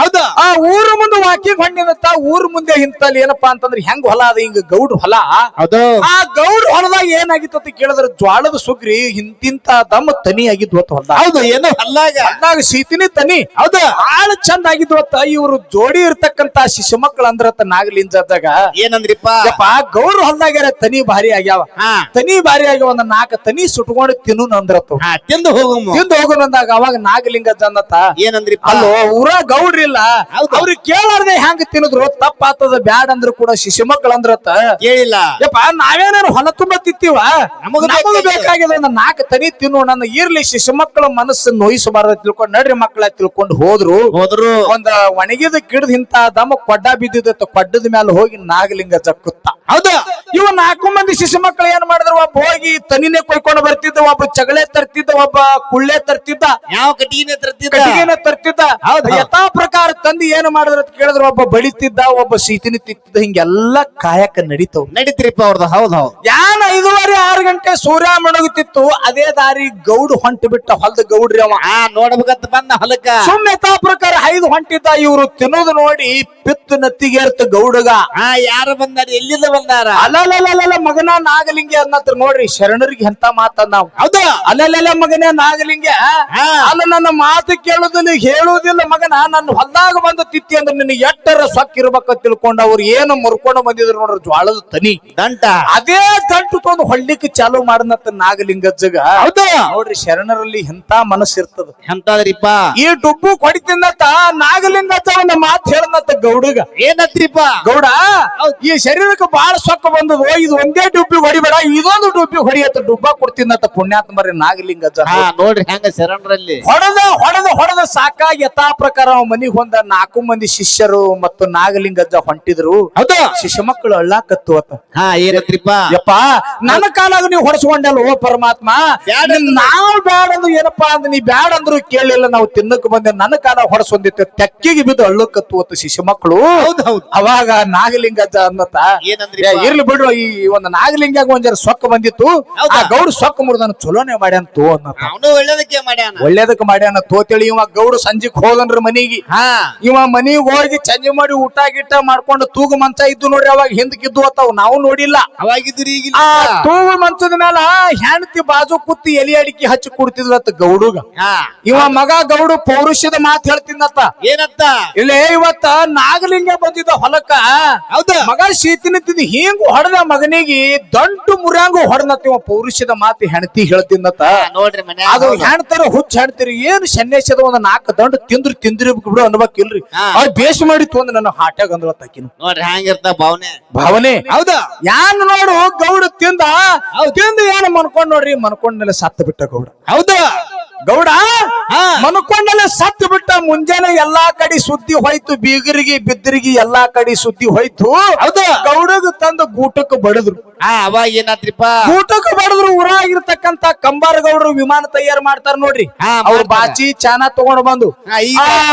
ಹೌದಾ, ಊರು ಮುಂದೆ ವಾಕಿಂಗ್ ಹೊಂಟಿಂದತ್ತ. ಊರ್ ಮುಂದೆ ಇಂತಲ್ಲಿ ಏನಪ್ಪಾ ಅಂತಂದ್ರೆ ಹೆಂಗ್ ಹೊಲ ಅದ, ಹಿಂಗ ಗೌಡ್ ಹೊಲ. ಆ ಗೌಡ್ ಹೊಲದಾಗ ಏನಾಗಿತ್ತು ಅಂತ ಕೇಳಿದ್ರೆ ಜ್ವಾಳದ ಸುಗ್ರಿ ಇಂತಿಂತ ದಮ್ಮ ತನಿ ಆಗಿದ್ವತ್ತ ಹೊಲ. ಹೌದು, ಏನೋ ಹೊಲ್ದಾಗ ಶೀತಿನಿ ತನಿ. ಹೌದಾ, ಬಾಳ ಚಂದ ಆಗಿದ್ವತ್ತ. ಇವ್ರು ಜೋಡಿ ಇರ್ತಕ್ಕಂತ ಶಿಶು ಮಕ್ಕಳು ಅಂದ್ರತ್ತ ನಾಗಲಿಂಗದಾಗ ಏನಂದ್ರಿಪ್ಪ? ಗೌಡ್ರ ಹೊಲ್ದಾಗ ತನಿ ಭಾರಿ ಆಗ್ಯಾವ. ತನಿ ಭಾರಿ ಆಗ್ಯಾವ, ಒಂದ್ 4 ತನಿ ಸುಟ್ಕೊಂಡು ತಿನ್ನು ಅಂದ್ರತ್ತು. ತಿಂದು ಹೋಗೋಣ ಅಂದಾಗ ಅವಾಗ ನಾಗಲಿಂಗಜ್ಜ ಅನ್ನತ್ತ ಏನಂದ್ರಿಪ್ಪ? ಅಲ್ಲೋ ಊರ ಗೌಡ್ರಿಲ್ಲ, ಅವ್ರಿಗೆ ಕೇಳಾರ್ದೆ ಹೆಂಗ ತಿನ್ನುದ್ರು ತಪ್ಪಾತದ, ಬ್ಯಾಡ ಅಂದ್ರು ಕೂಡ ಶಿಶು ಮಕ್ಕಳು ಅಂದ್ರತ್ತ. ಕೇಳಿಲ್ಲ ಯಪ್ಪ, ನಾವೇನಾರು ಹೊಲ ತುಂಬ ತಿತ್ತೀವ, ನಮಗ ಬೇಕಾಗಿದೆ ಒಂದು 4 ತನಿ ತಿನ್ನು ನನ್ನ. ಇರ್ಲಿ, ಶಿಶು ಮಕ್ಕಳ ಮನಸ್ಸು ನೋಯಿಸಬಾರ್ದ ತಿಳ್ಕೊಂಡು ನಡ್ರಿ ಮಕ್ಕಳ ತಿಳ್ಕೊಂಡು ಹೋದ್ರು. ಒಂದ್ ಒಣಗಿದ ಗಿಡದ ಇಂತ ದಮ್ಮ ಕೊಡ್ಡ ಬಿದ್ದಿದ್ದ. ಕೊಡ್ಡದ ಮೇಲೆ ಹೋಗಿ ನಾಗಲಿಂಗಜ್ಜ ಕೂತ. ಹೌದಾ, ಇವ 4 ಮಂದಿ ಶಿಶು ಮಕ್ಕಳು ಏನ್ ಮಾಡಿದ್ರು? ಒಬ್ಬ ಹೋಗಿ ತನಿನೇ ಕೊಯ್ಕೊಂಡು ಬರ್ತಿದ್ದ, ಒಬ್ಬ ಚಗಳೆ ತರ್ತಿದ್ದ, ಒಬ್ಬ ಕುಳ್ಳೆ ತರ್ತಿದ್ದ, ಯಾವ ಕಟ್ಟಿಗೆನ ತರ್ತಿದ್ದ. ಯಥಾ ಪ್ರಕಾರ ತಂದಿ ಏನ್ ಮಾಡಿದ್ರ ಅಂತ ಕೇಳಿದ್ರು? ಒಬ್ಬ ಬಳಿತಿದ್ದ, ಒಬ್ಬ ಸೀತಿನಿ ತಿತ್ತಿದ್ದ. ಹಿಂಗೆಲ್ಲ ಕಾಯಕ ನಡೀತ್ರಿಪ್ಪ ಅವ್ರದ್ದು. ಹೌದು, ಯಾನ 5:30-6 ಗಂಟೆ ಸೂರ್ಯ ಮುಳುಗುತ್ತಿತ್ತು. ಅದೇ ದಾರಿ ಗೌಡ್ ಹೊಂಟು ಬಿಟ್ಟ. ಹೊಲದ ಗೌಡ್ರಿ ಅವ ನೋಡ್ಬೇಕಂತ ಬಂದ ಹೊಲಕ್ಕ. ಸುಮ್ಮನೆ ಯಥಾ ಪ್ರಕಾರ 5 ಹೊಂಟಿದ್ದ. ಇವ್ರು ತಿನ್ನೋದು ನೋಡಿ ಪಿತ್ತು ನತ್ತಿಗೇರ್ತ ಗೌಡಗ. ಯಾರು ಬಂದಾರ? ಎಲ್ಲಿಂದ ಬಂದಾರ? ಅಲ್ಲಲ್ಲ ಮಗನ ನಾಗಲಿಂಗ ಅನ್ನತ್ರ ನೋಡ್ರಿ, ಶರಣರಿಗೆ ಎಂತ ಮಾತದ್ ನಾವು. ಹೌದಾ, ಅಲ್ಲಲ್ಲ ಮಗನೇ ನಾಗಲಿಂಗ, ಅಲ್ಲ ನನ್ನ ಮಾತು ಕೇಳುದಿಲ್ಲ, ಹೇಳುವುದಿಲ್ಲ ಮಗನ. ನನ್ನ ಹೊಲ್ದಾಗ ಬಂದ ತಿತ್ತಿ ಅಂದ್ರೆ ನಿನ್ನ ಎಟ್ಟರ ಸೊಕ್ಕಿರ್ಬೇಕ ತಿಳ್ಕೊಂಡು ಅವ್ರು ಏನು ಮುರ್ಕೊಂಡು ಬಂದಿದ್ರು ನೋಡ್ರಿ, ಜ್ವಾಳದ ತನಿ ದಂಟ. ಅದೇ ದಂಟು ತೊಂದು ಹೊಳ್ಳಿಕ್ಕೆ ಚಾಲು ಮಾಡನತ್ತ ನಾಗಲಿಂಗಜ್ಜಗ. ಹೌದಾ, ನೋಡ್ರಿ ಶರಣರಲ್ಲಿ ಎಂತ ಮನಸ್ಸು ಇರ್ತದ. ಎಂತದ್ರಿಪ್ಪ? ಈ ಡುಬ್ಬು ಕೊಡಿತಿಂದತ್ತ ನಾಗಲಿಂಗಜ್ಜ ಒಂದು ಮಾತು ಹೇಳನತ್ತ ಗೌಡಗ. ಏನತ್ರಿಪ್ಪ? ಗೌಡ, ಈ ಶರೀರಕ್ಕೆ ಬಾಳ ಸೊಕ್ಕ ಬಂದದು. ಇದು ಒಂದೇ ಡುಬ್ಬಿ ಹೊಡಿಬೇಡ, ಇದೊಂದು ಡುಬ್ಬಿ ಹೊಡಿಯತ್ತ. ಡುಬ್ಬ ಕೊಡ್ತಿಂದತ್ತ ಪುಣ್ಯಾತ್ಮರಿ ನಾಗಲಿಂಗಜ್ಜ. ನೋಡ್ರಿ ಹೆಂಗ ಶರಣರಲ್ಲಿ ಹೊಡೆದ ಸಾಕಾಗಿ ಯಥಾ ಪ್ರಕಾರ ಮನಿಗ್ ಹೊಂದ 4 ಮಂದಿ ಶಿಷ್ಯರು ಮತ್ತು ನಾಗಲಿಂಗಜ್ಜ ಹೊಂಟಿದ್ರು. ಹೌದಾ, ಶಿಷ್ಯ ಮಕ್ಕಳು ಅಳ್ಳಾಕತ್ತುವತ್ತ. ಏನತ್ರಿಪ್ಪ? ಯಪ್ಪ, ನನ್ನ ಕಾಲಾಗ ನೀವು ಹೊಡೆಸ್ಕೊಂಡಲ್ಲ ಓ ಪರಮಾತ್ಮ. ನಾವು ಬ್ಯಾಡ ಅಂದ್ರು ಏನಪ್ಪಾ ಅಂದ್ರೆ ನೀ ಬ್ಯಾಡ ಅಂದ್ರು ಕೇಳಿಲ್ಲ, ನಾವು ತಿನ್ನಕ್ ಬಂದೆ. ನನ್ನ ಕಾಲ ಹೊಡೆಸೊಂದಿತ್ತು, ತೆಕ್ಕಿಗೆ ಬಿದ್ದು ಅಳ್ಳಕತ್ತುವತ್ತ ಶಿಶು ಮಕ್ಕಳು. ಅವಾಗ ನಾಗಲಿಂಗಜ್ಜ ಅನ್ನತ್ತ, ಇರ್ಲಿ ಬಿಡು, ಈ ಒಂದು ನಾಗಲಿಂಗ ಒಂದ್ ಜರ ಸೊಕ್ಕ ಬಂದಿತ್ತು, ಆ ಗೌಡ ಸೊಕ್ಕ ಮುರಿದನ ಚಲೋನೆ ಮಾಡ್ಯಾನಂತು ಅನ್ನತ್ತ. ಒಳ್ಳೇದಕ್ಕೆ ಮಾಡ್ಯಾನ ತೋತೇಳಿ ಇವ ಗೌಡ ಸಂಜಿಕ್ ಹೋದನ್ರಿ ಮನಿಗೆ. ಇವ ಮನಿಗ್ ಹೋಗಿ ಚಂಜಿ ಮಾಡಿ ಊಟ ಗಿಟ್ಟ ಮಾಡ್ಕೊಂಡು ತೂಗು ಮಂಚ ಇದ್ದು ನೋಡ್ರಿ. ಅವಾಗ ಹಿಂದಕ್ಕಿದ್ದು ಅತ್ತಾವ, ನಾವು ನೋಡಿಲ್ಲ. ಅವಾಗಿದ್ರು ಈಗ ತೂಗು ಮಂಚದ ಮೇಲ ಹೆಂಡತಿ ಬಾಜು ಕುತ್ತಿ ಎಲಿ ಅಡಿಕೆ ಹಚ್ಚಿ ಕುಡ್ತಿದ್ಲತ್ತ ಗೌಡುಗ. ಇವ ಮಗ ಗೌಡು ಪೌರುಷದ ಮಾತು ಹೇಳ್ತಿದ್ದತ್ತ. ಏನತ್ತ? ಇಲ್ಲೇ ಇವತ್ತ ನಾಗಲಿಂಗ ಬಂದಿದ್ದ ಹೊಲಕ್ಕ. ಹೌದ, ಮಗ ಶೀತಿನ ತಿಂದು ಹಿಂಗ ಹೊಡೆದ ಮಗನಿಗೆ ದಂಟು ಮುರ್ಯಾಂಗು ಹೊಡೆದತ್ತ. ಇವ ಪೌರುಷದ ಮಾತು ಹೆಂಡತಿ ಹೇಳ್ತಿದ್ದತ್ತ. ನೋಡ್ರಿ ಅದು ಹೆಣ್ತಾರ ಹುಚ್ಚ ಹೆಣ್ತಿರಿ, ಏನು ಸನ್ಯಾಸದ ಒಂದು 4 ದಂಡು ತಿಂದ್ರಿ ಬಿಡು ಅನ್ಬೇಕಿಲ್ರಿ. ಅವ್ರು ಬೇಸ್ ಮಾಡಿ ತೊಂದ್ ನನ್ನ ಹಾಟ್ಯಾಗ ಅಂದ್ರತ್ತಾಕಿನ. ನೋಡ್ರಿ ಹ್ಯಾಂಗಿರ್ತ ಭಾವನೆ. ಹೌದಾ, ಯಾನ್ ನೋಡು ಗೌಡ ತಿಂದ ಏನು ಮನ್ಕೊಂಡ್ ನೋಡ್ರಿ, ಮನ್ಕೊಂಡ್ಮೇಲೆ ಸತ್ತ ಬಿಟ್ಟ ಗೌಡ. ಹೌದಾ, ಗೌಡ ಹಾ. ಮನ್ಕೊಂಡಲೆ ಸತ್ತು ಬಿಟ್ಟ. ಮುಂಜಾನೆ ಎಲ್ಲಾ ಕಡೆ ಸುದ್ದಿ ಹೋಯ್ತು, ಬೀಗರಿಗೆ ಬಿದ್ದರಿಗೆ ಎಲ್ಲಾ ಕಡೆ ಸುದ್ದಿ ಹೋಯ್ತು. ಹೌದು. ಗೌಡಗ ತಂದು ಗೂಟಕ್ಕೆ ಬಡದ್ರು. ಅವಾಗ ಏನಾತ್ರಿಪ್ಪ? ಗೂಟಕ್ಕೆ ಬಡದ್ರು. ಊರಾಗಿರ್ತಕ್ಕಂತ ಕಂಬಾರ ಗೌಡರು ವಿಮಾನ ತಯಾರು ಮಾಡ್ತಾರ ನೋಡ್ರಿ. ಹಾ, ಅವ್ರ ಮಾಡ್ತಾರ. ಬಾಚಿ ಚಾನ ತಗೊಂಡ್ ಬಂದು ಹಾ, ಈಗ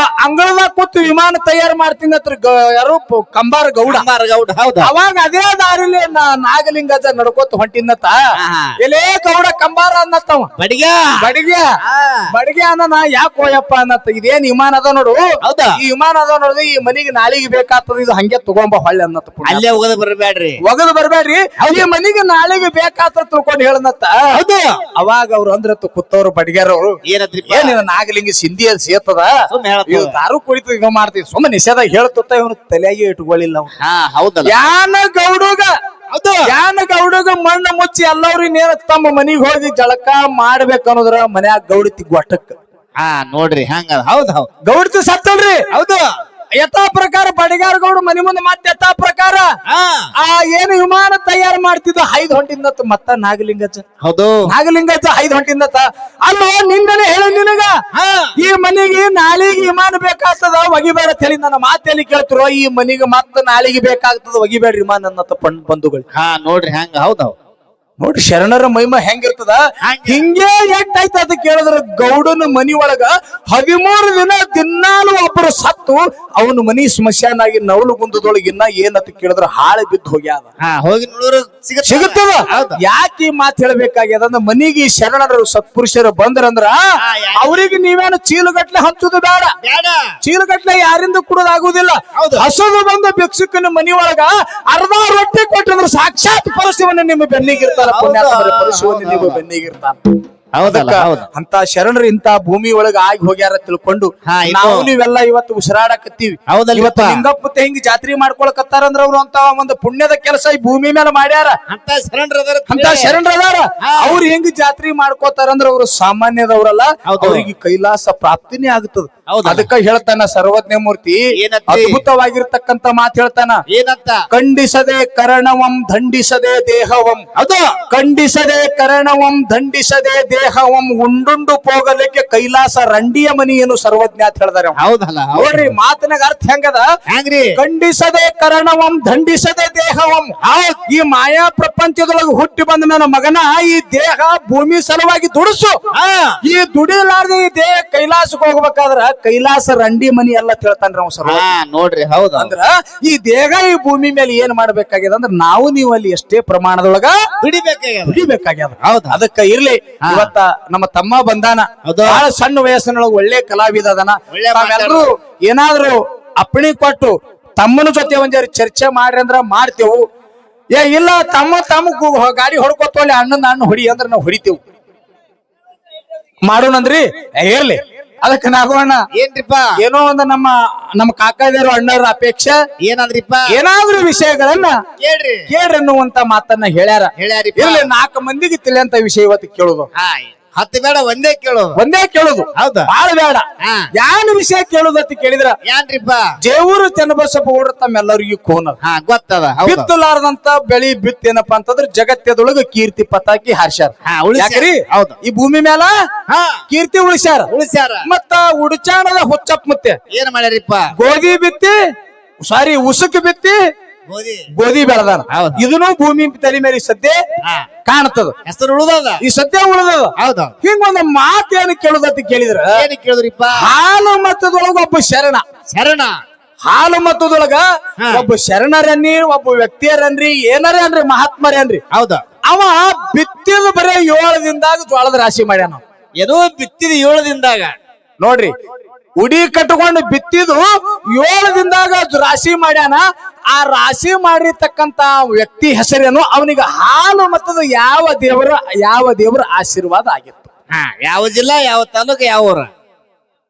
ಅಂಗಳದಾಗ ಕೂತು ವಿಮಾನ ತಯಾರು ಮಾಡ್ತೀನಿ ಹತ್ರ ಯಾರು ಕಂಬಾರ ಗೌಡ. ಗೌಡ ಹೌದ. ಅವಾಗ ಅದೇ ದಾರಿಲಿ ನಾಗಲಿಂಗಜ ನಡ್ಕೋತ ಹೊಂಟಿನತ್ತ. ಹಾ. ಎಲೇ ಗೌಡ ಕಂಬಾರ ಅನ್ನತ್ತವ. ಬಡಿಗ ಬಡಿಗೆ ಹಾ. ಬಡಿಗೆ ಅನ್ನ ಯಾಕೆ ಹೋಯಪ್ಪ ಅನ್ನತ್ತ. ಇದೇನ್ ವಿಮಾನ ಅದ ನೋಡು, ಹೌದಾ? ಈ ವಿಮಾನ ಅದ ನೋಡು, ಈ ಮನಿಗೆ ನಾಳಿಗೆ ಬೇಕಾಗ್ತದ, ಇದು ಹಂಗೆ ತಗೊಂಬ ಹೊಳ್ಳಿ ಅನ್ನತ್ತ. ಅಲ್ಲೇ ಹೋಗೋದು ಬರ್ಬೇಡ್ರಿ. ಒಗದು ಬರ್ಬೇಡ್ರಿ, ಈ ಮನಿಗೆ ನಾಳೆಗೆ ಬೇಕಾಗ್ತದ ತಿಳ್ಕೊಂಡು ಹೇಳನತ್ತ. ಹೌದು. ಅವಾಗ ಅವ್ರು ಅಂದ್ರತ್ತು ಕೂತವ್ರು ಬಡಿಗ್ಯಾರ ಅವ್ರು, ಏನತ್ರಿಪ್ಪ? ಏನಿದ ನಾಗಲಿಂಗ ಸಿಂಧಿ ಅಲ್ಲಿ ಸೇತದ, ಸುಮ್ನೆ ಹೇಳ್ತಾವ. ಇವ್ ದಾರು ಕುಡಿತ ಈಗ ಮಾಡ್ತೀವಿ, ಸುಮ್ಮನೆ ನಿಷೇಧ ಹೇಳ್ತತ್ತ. ಇವನು ತಲೆಯಾಗಿ ಇಟ್ಕೊಳ್ಳಿಲ್ಲ ಅವ್ನು. ಹಾ ಹೌದಲ್ಲ. ಯಾನ ಗೌಡುಗ ಹೌದು. ಯಾನ ಗೌಡಗ ಮಣ್ಣು ಮುಚ್ಚಿ ಎಲ್ಲವ್ರು ನೇರ ತಮ್ಮ ಮನಿಗ್ ಹೋಗಿ ಜಳಕ ಮಾಡ್ಬೇಕನ್ನೋದ್ರ ಮನ್ಯಾಗ ಗೌಡತಿ ಗೊಟ್ಟಕ್ ಹಾ ನೋಡ್ರಿ ಹಂಗ. ಹೌದ್ ಹೌದ್. ಗೌಡತಿ ಸತ್ತಲ್ರಿ. ಹೌದು. ಯಥಾ ಪ್ರಕಾರ ಬಡಿಗಾರ ಗೌಡ ಮನಿ ಮುಂದೆ ಮತ್ತೆ ಯಥಾ ಪ್ರಕಾರ ಹಾ ಏನು ವಿಮಾನ ತಯಾರು ಮಾಡ್ತಿದ್ದ 5 ಹೊಂಟಿಂದತ್ತ. ಮತ್ತ ನಾಗಲಿಂಗಜ್ಜ ಹೌದು. ನಾಗಲಿಂಗಜ್ಜ 5 ಹೊಂಟಿಂದತ್ತ. ಅಲ್ಲೋ ನಿಂದನೆ ಹೇಳಿ ನಿನಗ, ಹಾ ಈ ಮನಿಗೆ ನಾಳಿಗೆ ವಿಮಾನ ಬೇಕಾಗ್ತದ, ಒಗಿಬೇಡ ಹೇಳಿ ನನ್ನ ಮಾತೇಲಿ ಕೇಳ್ತಿರೋ. ಈ ಮನಿಗೆ ಮತ್ತ ನಾಳಿಗೆ ಬೇಕಾಗ್ತದ, ಒಗಿಬೇಡ್ರಿ ವಿಮಾನ ಅನ್ನತ್ತ ಬಂಧುಗಳು. ಹಾ ನೋಡ್ರಿ ಹಂಗ. ಹೌದ್ ಹೌದ್. ನೋಡಿ ಶರಣರ ಮಹಿಮ ಹೆಂಗಿರ್ತದ. ಹಿಂಗೆ ಎಷ್ಟಾಯ್ತು ಅಂತ ಕೇಳಿದ್ರ ಗೌಡನ ಮನಿ ಒಳಗ 13 ದಿನ ದಿನಾಲು ಒಬ್ಬರು ಸತ್ತು ಅವನ ಮನಿ ಸ್ಮಶಾನಾಗಿ ನವಲು ಗುಂದದೊಳಗೆ ಇನ್ನ ಏನಂತ ಕೇಳಿದ್ರ ಹಾಳೆ ಬಿದ್ದು ಹೋಗ್ಯಾದ. ಹಾ ಹೋಗಿ ನೋಡಿದ್ರು ಸಿಗುತ್ತದ. ಹೌದು. ಯಾಕೆ ಈ ಮಾತು ಹೇಳ್ಬೇಕಾಗ್ಯದ ಅಂದ್ರೆ ಮನಿಗೆ ಶರಣರು ಸತ್ಪುರುಷರು ಬಂದ್ರಂದ್ರ ಅವ್ರಿಗೆ ನೀವೇನು ಚೀಲಗಟ್ಲೆ ಹಂಚುದು ಬೇಡ. ಬೇಡ. ಚೀಲಗಟ್ಲೆ ಯಾರಿಂದ ಕೊಡೋದಾಗುದಿಲ್ಲ. ಹೌದು. ಹಸದು ಬಂದ ಭಿಕ್ಷುಕನ ಮನಿ ಒಳಗ ಅರ್ಧ ರೊಟ್ಟಿ ಕೊಟ್ಟಂದ್ರ ಸಾಕ್ಷಾತ್ ಪರಶಿವನ ನಿಮ್ಮ ಬೆನ್ನಿಗಿರ್ತಾರ. ಪುಣ್ಯಾತ್ಮರ ಪರಶಿವನ ನಿಮ್ಮ ಬೆನ್ನಿಗಿರ್ತಾನ. ಹೌದಲ್ಲ. ಅದಕ್ಕ ಹೌದು. ಅಂತ ಶರಣರು ಇಂತ ಭೂಮಿ ಒಳಗ ಆಗಿ ಹೋಗ್ಯಾರ ತಿಳ್ಕೊಂಡು ಹಾ, ಇದು- ನಾವು ನೀವೆಲ್ಲ ಇವತ್ತು ಉಸಿರಾಡಕತ್ತೀವಿ. ಹೌದಲ್ಲ ಇವತ್ತು ಯಪ್ಪ. ಲಿಂಗಪ್ಪತ್ತೆ ಹಿಂಗ್ ಜಾತ್ರೆ ಮಾಡ್ಕೊಳಕತ್ತಾರಂದ್ರ ಅವ್ರು ಅಂತ ಒಂದು ಪುಣ್ಯದ ಕೆಲಸ ಈ ಭೂಮಿ ಮೇಲೆ ಮಾಡ್ಯಾರ. ಅಂತ ಶರಣರ ಅದಾರ. ಅಂತ ಶರಣರ ಅದಾರ. ಹಾ. ಅವ್ರು ಹೆಂಗ್ ಜಾತ್ರೆ ಮಾಡ್ಕೋತಾರಂದ್ರ ಅವ್ರು ಸಾಮಾನ್ಯದವ್ರಲ್ಲ. ಹೌದು. ಅವ್ರಿಗೆ ಕೈಲಾಸ ಪ್ರಾಪ್ತಿನೇ ಆಗ್ತದ. ಹೌದಲ್ಲ. ಅದಕ್ಕ ಹೇಳ್ತಾನ ಸರ್ವಜ್ಞ ಮೂರ್ತಿ, ಏನಂತ? ಅದ್ಭುತವಾಗಿರ್ತಕ್ಕಂತ ಮಾತು ಹೇಳ್ತಾನ. ಏನಂತ? ಖಂಡಿಸದೆ ಕರಣವಂ ದಂಡಿಸದೆ ದೇಹವಂ. ಹೌದು. ಖಂಡಿಸದೆ ಕರಣವಂ ದಂಡಿಸದೆ ದೇಹವಂ ಉಂಡುಂಡು ಹೋಗಲಿಕ್ಕೆ ಕೈಲಾಸ ರಂಡಿಯ ಮನಿಯನ್ನು ಸರ್ವಜ್ಞ ಅಂತ ಹೇಳ್ದಾರೆ. ಹೌದಲ್ಲ. ನೋಡ್ರಿ ಮಾತಿನಾಗ ಅರ್ಥ ಹೆಂಗದ. ಹೆಂಗ್ರಿ? ಖಂಡಿಸದೆ ಕರಣವಂ ದಂಡಿಸದೆ ದೇಹವಂ. ಈ ಮಾಯಾ ಪ್ರಪಂಚದೊಳಗೆ ಹುಟ್ಟಿ ಬಂದ ನನ್ನ ಮಗನ ಈ ದೇಹ ಭೂಮಿ ಸಲುವಾಗಿ ದುಡಿಸು. ಹಾ ಈ ದುಡಿಲಾರ್ದೆ ಈ ದೇಹ ಕೈಲಾಸಕ್ಕೆ ಹೋಗ್ಬೇಕಾದ್ರ ಕೈಲಾಸ ರಂಡಿ ಮನಿ ಎಲ್ಲ ತಿಳ್ತಾನ್ರಿ ನಾವು ಸರ್ವ. ಹಾ ನೋಡ್ರಿ. ಹೌದ. ಅಂದ್ರ ಈ ದೇಹ ಈ ಭೂಮಿ ಮೇಲೆ ಏನ್ ಮಾಡ್ಬೇಕಾಗ್ಯದ ಅಂದ್ರ ನಾವು ನೀವು ಅಲ್ಲಿ ಎಷ್ಟೇ ಪ್ರಮಾಣದೊಳಗ ದುಡಿಬೇಕಾಗ್ಯದ. ದುಡಿಬೇಕಾಗ್ಯದ. ಹೌದಾ? ಅದಕ್ಕ ಇರ್ಲಿ. ಹಾ. ಇವತ್ತ ನಮ್ಮ ತಮ್ಮ ಬಂದಾನ. ಹೌದು. ಬಹಳ ಸಣ್ಣ ವಯಸ್ಸಿನೊಳಗ ಒಳ್ಳೆ ಕಲಾವಿದ ಅದನ. ಒಳ್ಳೆ ನಾವೆಲ್ಲರೂ ಏನಾದ್ರು ಅಪ್ಪಣೆ ಕೊಟ್ಟು ತಮ್ಮನ ಜೊತೆ ಒಂದ್ ಚರ್ಚೆ ಮಾಡ್ರಿ ಅಂದ್ರ ಮಾಡ್ತೇವು. ಇಲ್ಲ ತಮ್ಮ ಗಾಡಿ ಹೊಡ್ಕೊತೋಲಿ ಅಣ್ಣನ ಅಣ್ಣ ಹೊಡಿ ಅಂದ್ರ ನಾವು ಹೊಡಿತೇವು. ಮಾಡೋಣಂದ್ರಿ ಇರ್ಲಿ. ಅದಕ್ಕೆ ನಾಗೋಣ ಏನ್ರಿಪ್ಪ? ಏನೋ ಒಂದು ನಮ್ಮ ಕಾಕಾದಿರು ಅಣ್ಣರ ಅಪೇಕ್ಷೆ ಏನಂದ್ರಿಪ್ಪ? ಏನಾದ್ರೂ ವಿಷಯಗಳನ್ನ ಕೇಳ್ರಿ. ಕೇಳ್ರಿ ಅನ್ನುವಂತ ಮಾತನ್ನ ಹೇಳ್ಯಾರ. ಹೇಳ್ಯಾರಿಪ್ಪ. ಇರ್ಲಿ 4 ಮಂದಿಗೆ ತಿಳಿಯಂತ ವಿಷಯ ಇವತ್ತು ಕೇಳುದು. ಹಾ 10 ಬೇಡ, ಒಂದೇ ಕೇಳೋದು. ಒಂದೇ ಕೇಳುದು. ಹೌದಾ? ಬಾಳ ಬೇಡ. ಹಾ ಯಾನ್ ವಿಷಯ ಕೇಳುದು ಅಂತ ಕೇಳಿದ್ರ ಏನ್ರಿಪ್ಪ? ಜೇವೂರು ಚನ್ನಬಸಪ್ಪ ಗೌಡ್ರ ತಮ್ಮೆಲ್ಲರಿಗೂ ಕೋನ ಹಾ ಗೊತ್ತದ. ಹೌದು. ಬಿತ್ತಲಾರದಂತ ಬೆಳಿ ಬಿತ್ತೇನಪ್ಪ ಅಂತಂದ್ರ ಜಗತ್ತದೊಳಗ ಕೀರ್ತಿ ಪತಾಕಿ ಹಾರ್ಸ್ಯಾರ. ಹಾ ಉಳಿಸ್ಯಾರ. ಯಾಕ್ರಿ ಹೌದು. ಈ ಭೂಮಿ ಮೇಲ ಹಾ ಕೀರ್ತಿ ಉಳಿಸ್ಯಾರ. ಉಳಿಸ್ಯಾರ. ಮತ್ತ ಉಡುಚಾಣದ ಹುಚ್ಚಪ್ ಮತ್ತೆ ಏನ್ ಮಾಡ್ಯಾರಿಪ್ಪ? ಗೋಧಿ ಬಿತ್ತಿ ಉಸುಕ್ ಬಿತ್ತಿ ಗೋಧಿ ಬೆಳೆದಾನ. ಹೌದು. ಇದನ್ನು ಭೂಮಿ ತಲೆ ಮೇಲೆ ಸದ್ಯ ಹಾ ಕಾಣ್ತದ. ಹೆಸರು ಉಳಿದದ. ಈ ಸದ್ಯ ಉಳಿದದ. ಹೌದು. ಹಿಂಗೊಂದು ಮಾತೇನು ಕೇಳುದತ್ತ ಕೇಳಿದ್ರ ಏನ್ ಕೇಳಿದ್ರಿಪ್ಪ? ಹಾಲು ಮತದೊಳಗ ಒಬ್ಬ ಶರಣ. ಶರಣ. ಹಾಲು ಮತದೊಳಗ ಹಾ. ಒಬ್ಬ ಶರಣರನ್ರಿ, ಒಬ್ಬ ವ್ಯಕ್ತಿಯರನ್ರಿ, ಏನಾರೇ ಅನ್ರಿ, ಮಹಾತ್ಮರನ್ರಿ. ಹೌದು. ಅವ ಬಿತ್ತಿದ ಬರೇ 7 ದಿನದಾಗ ಜ್ವಾಳದ ರಾಶಿ ಮಾಡ್ಯಾನ. ಏನೋ ಬಿತ್ತಿದ 7 ದಿನದಾಗ. ನೋಡ್ರಿ, ಉಡಿ ಕಟ್ಕೊಂಡು ಬಿತ್ತಿದು 7 ದಿನದಾಗ ರಾಶಿ ಮಾಡ್ಯಾನ. ಆ ರಾಶಿ ಮಾಡಿರ್ತಕ್ಕಂತ ವ್ಯಕ್ತಿ ಹೆಸರೇನು, ಅವನಿಗೆ ಹಾಲು ಮತದ ಯಾವ ದೇವರ ಆಶೀರ್ವಾದ ಆಗಿತ್ತು. ಹಾ ಯಾವ ಜಿಲ್ಲಾ, ಯಾವ ತಾಲೂಕು, ಯಾವ ಊರ?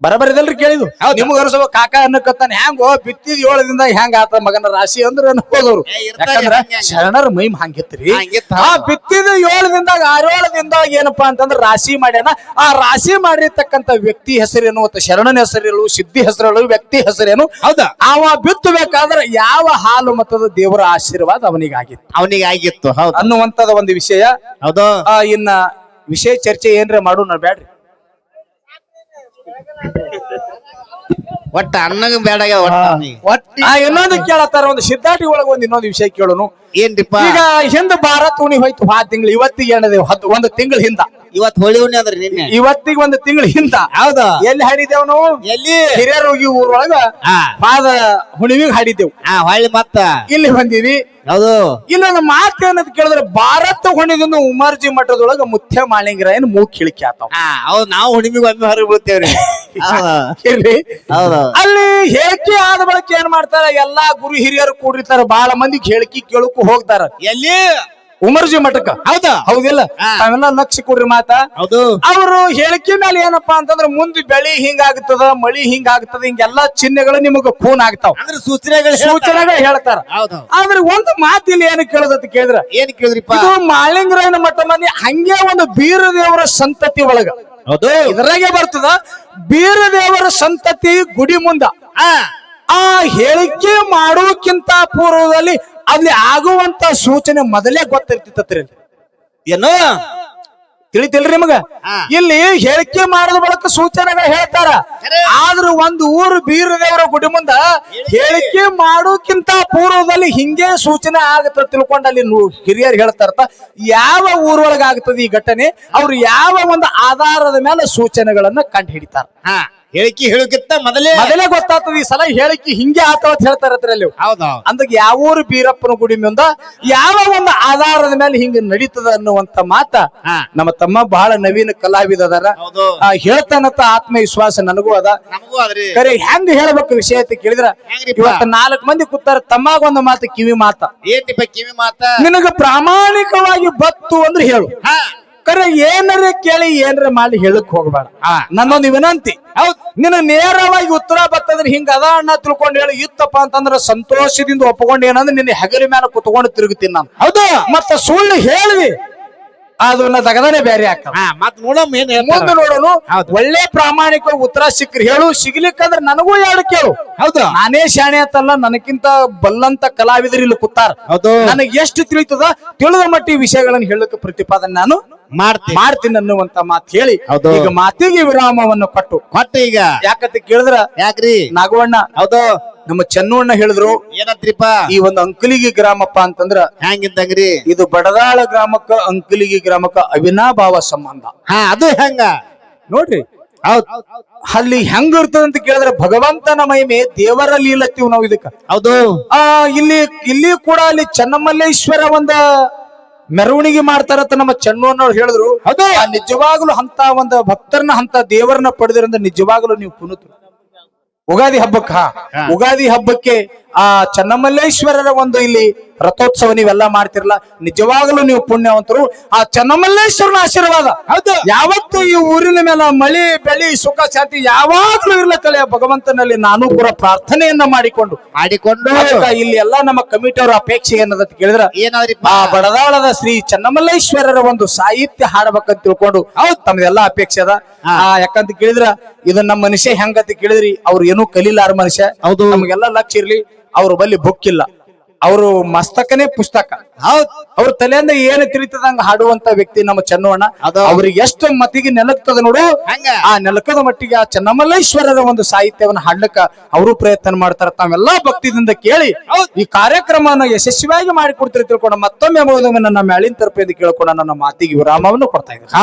ಬರಬರಿದಲ್ರಿ ಕೇಳಿದ್ವು. ನಿಮ್ಗೆ ಅನ್ಸೋ ಕಾಕ ಅನ್ನಕತ್ತಾನ ಹೆಂಗೋ ಬಿತ್ತಿದ್ 7 ದಿನದಾಗ ಹೆಂಗ ಆತ ಮಗನ ರಾಶಿ ಅಂದ್ರ ಅನ್ಕೋದವ್ರು. ಯಾಕಂದ್ರ ಶರಣರ ಮೈಮ್ ಹಂಗಿತ್ರಿ. ಆ ಬಿತ್ತಿದ 7 ದಿನದಾಗ 6 ದಿನದಾಗ ಏನಪ್ಪಾ ಅಂತಂದ್ರ ರಾಶಿ ಮಾಡ್ಯಾನ. ಆ ರಾಶಿ ಮಾಡಿರ್ತಕ್ಕಂತ ವ್ಯಕ್ತಿ ಹೆಸರೇನು, ಶರಣನ ಹೆಸರೇನು, ಸಿದ್ಧಿ ಹೆಸರೇನು, ವ್ಯಕ್ತಿ ಹೆಸರೇನು. ಹೌದಾ? ಅವ ಬಿತ್ತಬೇಕಾದ್ರೆ ಯಾವ ಹಾಲು ಮತದ ದೇವರ ಆಶೀರ್ವಾದ ಅವನಿಗಾಗಿತ್ತು ಅವನಿಗೆ ಆಗಿತ್ತು. ಹೌದು ಅನ್ನುವಂತದ ಒಂದು ವಿಷಯ. ಹೌದು. ಇನ್ನ ವಿಷಯ ಚರ್ಚೆ ಏನ್ರ ಮಾಡೋಣ ಬ್ಯಾಡ್ರಿ. ಒಟ್ಟ ಅನ್ನಗ ಬೇಡಾಗ ಒಟ್ಟ ಅವ್ನಿಗೆ. ಇನ್ನೊಂದು ಕೇಳತ್ತಾರ, ಒಂದು ಸಿದ್ಧಾಟಿ ಒಳಗ ಒಂದು ಇನ್ನೊಂದು ವಿಷಯ ಕೇಳೋನು. ಏನ್ರಿಪ್ಪ? ಈಗ ಹಿಂದ ಭಾರತ್ ಉಣಿ ಹೋಯ್ತು ಆ ತಿಂಗಳು, ಇವತ್ತಿಗೆ ಏನದೆ ಒಂದು ತಿಂಗಳ ಹಿಂದ, ಇವತ್ ಹೋಳಿ ಹುಣ್ಣಿ ಅದ್ರಿ ನಿನ್ನೆ. ಇವತ್ತಿಗೆ ಒಂದು ತಿಂಗಳ ಹಿಂದ ಹೌದು. ಎಲ್ಲಿ ಹಾಡಿದ್ದೇವ್ ನಾವು? ಎಲ್ಲಿ? ಹಿರಿಯರೋಗಿ ಊರೊಳಗ ಪಾದ ಹುಣಿವಿಗೆ ಹಾಡಿದ್ದೆವು. ಹೊಳ್ಳಿ ಮತ್ತ ಇಲ್ಲಿ ಬಂದೀವಿ. ಹೌದು. ಇಲ್ಲೊಂದು ಮಾತು ಏನಂತ ಕೇಳಿದ್ರೆ, ಭಾರತ ಹುಣಿದಿಂದ ಉಮರ್ಜಿ ಮಠದೊಳಗ ಮುತ್ಯ ಮಾಳಿಂಗರಾಯನ್ ಮೂಕ್ ಕಿಳಿಕೆ ಆತಾವ. ಹೌದು, ನಾವು ಹುಣ್ಣಿಮೆಗೆ ಒಮ್ಮೆ ಹೊರಗೆ ಬೀಳ್ತೇವ್ರಿ. ಹೌದು. ಅಲ್ಲಿ ಹೇಳಿಕೆ ಆದ ಬಳಿಕ ಏನ್ ಮಾಡ್ತಾರ, ಎಲ್ಲಾ ಗುರು ಹಿರಿಯರು ಕೂಡಿರ್ತಾರ, ಬಹಳ ಮಂದಿ ಹೇಳಿಕೆ ಕೇಳಕ್ಕೂ ಹೋಗ್ತಾರ. ಎಲ್ಲಿ? ಉಮರ್ಜಿ ಮಠಕ್ಕ. ಹೌದಾ? ಹೌದಿಲ್ಲ? ತಾವೆಲ್ಲ ಲಕ್ಷ ಕೊಡ್ರಿ ಮಾತ. ಹೌದು. ಅವರು ಹೇಳಿಕೆ ಮೇಲೆ ಏನಪ್ಪಾ ಅಂತಂದ್ರೆ, ಮುಂದೆ ಬೆಳಿ ಹಿಂಗಾಗ್ತದ, ಮಳಿ ಹಿಂಗಾಗ್ತದ, ಹಿಂಗೆಲ್ಲಾ ಚಿಹ್ನೆಗಳು ನಿಮಗ ಖೂನ್ ಆಗ್ತಾವ, ಅಂದ್ರೆ ಸೂಚನೆಗಳು ಹೇಳ್ತಾರ. ಹೌದು. ಆದ್ರೆ ಒಂದು ಮಾತಿಲ್ಲಿ ಏನು ಕೇಳೋದತ್ತ ಕೇಳಿದ್ರ, ಏನ್ ಕೇಳಿದ್ರಿಪ್ಪ? ಇದು ಮಾಳಿಂಗರಾಯನ ಮಠ ಮಂದಿ ಹಂಗೆ ಒಂದು ಬೀರ ದೇವರ ಸಂತತಿ ಒಳಗ. ಹೌದು. ಇದರಾಗೆ ಬರ್ತದ, ಬೀರ ದೇವರ ಸಂತತಿ ಗುಡಿ ಮುಂದ ಆ ಹೇಳಿಕೆ ಮಾಡೋಕ್ಕಿಂತ ಪೂರ್ವದಲ್ಲಿ ಅಲ್ಲಿ ಆಗುವಂತ ಸೂಚನೆ ಮೊದಲೇ ಗೊತ್ತಿರ್ತಿತ್ತತ್ರಿ. ಏನು ತಿಳಿತಿಲ್ರಿ ನಿಮಗ? ಇಲ್ಲಿ ಹೇಳಿಕೆ ಮಾಡಿದ ಬಳಿಕ ಸೂಚನೆಗಳು ಹೇಳ್ತಾರ. ಆದ್ರೂ ಒಂದು ಊರು ಬೀರದೇವರ ಗುಡಿ ಮುಂದ ಹೇಳಿಕೆ ಮಾಡೋಕ್ಕಿಂತ ಪೂರ್ವದಲ್ಲಿ ಹಿಂಗೆ ಸೂಚನೆ ಆಗತ್ತ ತಿಳ್ಕೊಂಡು ಅಲ್ಲಿ ಹಿರಿಯರು ಹೇಳ್ತಾರತ. ಯಾವ ಊರೊಳಗ ಆಗ್ತದೆ ಈ ಘಟನೆ, ಅವ್ರು ಯಾವ ಒಂದು ಆಧಾರದ ಮೇಲೆ ಸೂಚನೆಗಳನ್ನ ಕಂಡು ಹಿಡಿತಾರ. ಹೇಳಿಕೆ ಹೇಳೋಕ್ಕಿಂತ ಮೊದಲೇ ಗೊತ್ತಾಗ್ತದ ಈ ಸಲ ಹೇಳಿಕೆ ಹಿಂಗೆ ಆತವ ಅಂತ ಹೇಳ್ತಾರತ್ರಿ ಅಲ್ಲಿ. ಹೌದು. ಅಂದಾಗ ಯಾವ ಊರು ಬೀರಪ್ಪನ ಗುಡಿ ಮುಂದ ಯಾವ ಒಂದು ಆಧಾರದ ಮೇಲೆ ಹಿಂಗ ನಡೀತದ ಅನ್ನುವಂತ ಮಾತ ನಮ್ಮ ತಮ್ಮ ಬಹಳ ನವೀನ ಕಲಾವಿದ ಅದಾರ. ಹೇಳ್ತಾನಂತ ಆತ್ಮವಿಶ್ವಾಸ ನನಗೂ ಅದ. ಕರೆ ಹೆಂಗ್ ಹೇಳ್ಬೇಕು ವಿಷಯ ಅಂತ ಕೇಳಿದ್ರ, ಇವತ್ತು 4 ಮಂದಿ ಕೂತಾರ, ತಮ್ಮಾಗೊಂದು ಮಾತು ಕಿವಿ ಮಾತ. ಏನ್ರಿಪ್ಪ ಕಿವಿ ಮಾತ? ನಿನಗ ಪ್ರಾಮಾಣಿಕವಾಗಿ ಬತ್ತು ಅಂದ್ರೆ ಹೇಳು, ಕರೆ ಏನರ ಕೇಳಿ ಏನರ ಮಾಡಿ ಹೇಳಕ್ ಹೋಗ್ಬೇಡ. ನನ್ನೊಂದು ವಿನಂತಿ. ಹೌದ್, ನಿನ್ನ ನೇರವಾಗಿ ಉತ್ತರ ಬರ್ತಂದ್ರೆ ಹಿಂಗ ಅದ ಅಣ್ಣ ತಿಳ್ಕೊಂಡು ಹೇಳಿ, ಇತ್ತಪ್ಪ ಅಂತಂದ್ರ ಸಂತೋಷದಿಂದ ಒಪ್ಕೊಂಡು ಏನಂದ್ರೆ ನಿನ್ನ ಹೆಗಲ ಮೇಲೆ ಕುತ್ಕೊಂಡು ತಿರುಗುತ್ತೀನಿ ನಾನು. ಹೌದು. ಮತ್ತ ಸುಳ್ಳು ಹೇಳಿವಿ ಅದನ್ನ ತಗದಾನೆ ಬೇರೆ ಆಗ್ತದ. ಮುಂದೆ ನೋಡೋನು, ಒಳ್ಳೆ ಪ್ರಾಮಾಣಿಕ ಉತ್ತರ ಸಿಕ್ಕ್ರಿ ಹೇಳು, ಸಿಗ್ಲಿಕ್ಕಂದ್ರೆ ನನಗೂ 2 ಕೇಳು. ಹೌದು. ನಾನೇ ಶಾಣೆ ಅಂತಲ್ಲ, ನನಕ್ಕಿಂತ ಬಲ್ಲಂತ ಕಲಾವಿದರು ಇಲ್ಲಿ ಕೂತಾರ. ನನಗೆ ಎಷ್ಟು ತಿಳಿತದ ತಿಳಿದ ಮಟ್ಟಿ ವಿಷಯಗಳನ್ನು ಹೇಳಕ್ಕೆ ಪ್ರತಿಪಾದನೆ ನಾನು ಮಾಡ್ತೀನಿ ಅನ್ನುವಂತ ಮಾತು ಹೇಳಿ ಈಗ ಮಾತಿಗೆ ವಿರಾಮವನ್ನು ಕೊಟ್ಟು ಈಗ ಯಾಕಂತ ಕೇಳಿದ್ರ, ಯಾಕ್ರಿ ನಾಗವಣ್ಣ? ಹೌದು. ನಮ್ಮ ಚೆನ್ನವಣ್ಣ ಹೇಳಿದ್ರು, ಏನಂತ್ರಿಪ್ಪ? ಈ ಒಂದು ಅಂಕಲಿಗಿ ಗ್ರಾಮಪ್ಪ ಅಂತಂದ್ರ ಹೆಂಗಿದ್ದಂಗ್ರಿ? ಇದು ಬಡದಾಳ ಗ್ರಾಮಕ್ಕ ಅಂಕಲಿಗಿ ಗ್ರಾಮಕ್ಕ ಅವಿನಾಭಾವ ಸಂಬಂಧ. ಅದು ಹೆಂಗ ನೋಡ್ರಿ. ಅಲ್ಲಿ ಹೆಂಗ ಇರ್ತದಂತ ಕೇಳಿದ್ರೆ, ಭಗವಂತನ ಮಹಿಮೆ ದೇವರ ಲೀಲತ್ತೀವ್ ನಾವು ಇದಕ್ಕ. ಹೌದು. ಇಲ್ಲಿ ಕೂಡ ಅಲ್ಲಿ ಚೆನ್ನಮಲ್ಲೇಶ್ವರ ಒಂದ ಮೆರವಣಿಗೆ ಮಾಡ್ತಾರತ್ತ ನಮ್ಮ ಚೆನ್ನಣ್ಣವ್ರು ಹೇಳಿದ್ರು. ಅದು ನಿಜವಾಗ್ಲೂ ಅಂತ ಒಂದು ಭಕ್ತರನ್ನ ಅಂತ ದೇವರನ್ನ ಪಡೆದಿರಂದ್ರೆ ನಿಜವಾಗ್ಲೂ ನೀವು ಪುನಃ ಉಗಾದಿ ಹಬ್ಬಕ್ಕೆ ಆ ಚೆನ್ನಮಲ್ಲೇಶ್ವರರ ಒಂದು ಇಲ್ಲಿ ರಥೋತ್ಸವ ನೀವೆಲ್ಲ ಮಾಡ್ತಿರಲ್ಲ, ನಿಜವಾಗಲೂ ನೀವು ಪುಣ್ಯವಂತರು. ಆ ಚೆನ್ನಮಲ್ಲೇಶ್ವರನ ಆಶೀರ್ವಾದ ಯಾವತ್ತು ಈ ಊರಿನ ಮೇಲೆ ಮಳಿ ಬೆಳಿ ಸುಖ ಶಾಂತಿ ಯಾವಾಗ್ಲೂ ಇರ್ಲಕ್ಕಲ್ಲ ಭಗವಂತನಲ್ಲಿ ನಾನು ಕೂಡ ಪ್ರಾರ್ಥನೆಯನ್ನ ಮಾಡಿಕೊಂಡು ಇಲ್ಲಿ ಎಲ್ಲಾ ನಮ್ಮ ಕಮಿಟಿ ಅವರ ಅಪೇಕ್ಷೆ ಏನದ ಕೇಳಿದ್ರ, ಆ ಬಡದಾಳದ ಶ್ರೀ ಚೆನ್ನಮಲ್ಲೇಶ್ವರರ ಒಂದು ಸಾಹಿತ್ಯ ಹಾಡಬೇಕಂತ ತಿಳ್ಕೊಂಡು ತಮ್ದೆಲ್ಲಾ ಅಪೇಕ್ಷೆ ಅದ. ಯಾಕಂತ ಕೇಳಿದ್ರ, ಇದು ನಮ್ಮ ಮನುಷ್ಯ ಹೆಂಗಂತ ಕೇಳಿದ್ರಿ, ಅವ್ರು ಏನೂ ಕಲೀಲಾರ ಮನುಷ್ಯ. ನಮ್ಗೆಲ್ಲ ಲಕ್ಷ್ಯ ಇರ್ಲಿ, ಅವ್ರ ಬಲ್ಲಿ ಬುಕ್ ಇಲ್ಲ, ಅವರು ಮಸ್ತಕನೇ ಪುಸ್ತಕ. ಅವ್ರ ತಲೆಯಿಂದ ಏನು ತಿಳಿತದಂಗ ಹಾಡುವಂತ ವ್ಯಕ್ತಿ ನಮ್ಮ ಚೆನ್ನವಣ್ಣ. ಅವ್ರಿಗೆ ಎಷ್ಟು ಮಟ್ಟಿಗೆ ನೆಲಕ್ತದ ನೋಡು, ಆ ನೆಲಕದ ಮಟ್ಟಿಗೆ ಆ ಚೆನ್ನಮಲ್ಲೇಶ್ವರರ ಒಂದು ಸಾಹಿತ್ಯವನ್ನು ಹಾಡ್ಲಿಕ್ಕ ಅವರು ಪ್ರಯತ್ನ ಮಾಡ್ತಾರ. ತಾವೆಲ್ಲಾ ಭಕ್ತಿದಿಂದ ಕೇಳಿ ಈ ಕಾರ್ಯಕ್ರಮವನ್ನು ಯಶಸ್ವಿಯಾಗಿ ಮಾಡಿಕೊಡ್ತೀರಿ ತಿಳ್ಕೊಂಡು ಮತ್ತೊಮ್ಮೆ ನನ್ನ ಮ್ಯಾಲಿನ ತರಪೇಂದು ಕೇಳ್ಕೊಂಡು ನನ್ನ ಮಾತಿಗೆ ವಿರಾಮವನ್ನು ಕೊಡ್ತಾ ಇದ್ದಾರೆ.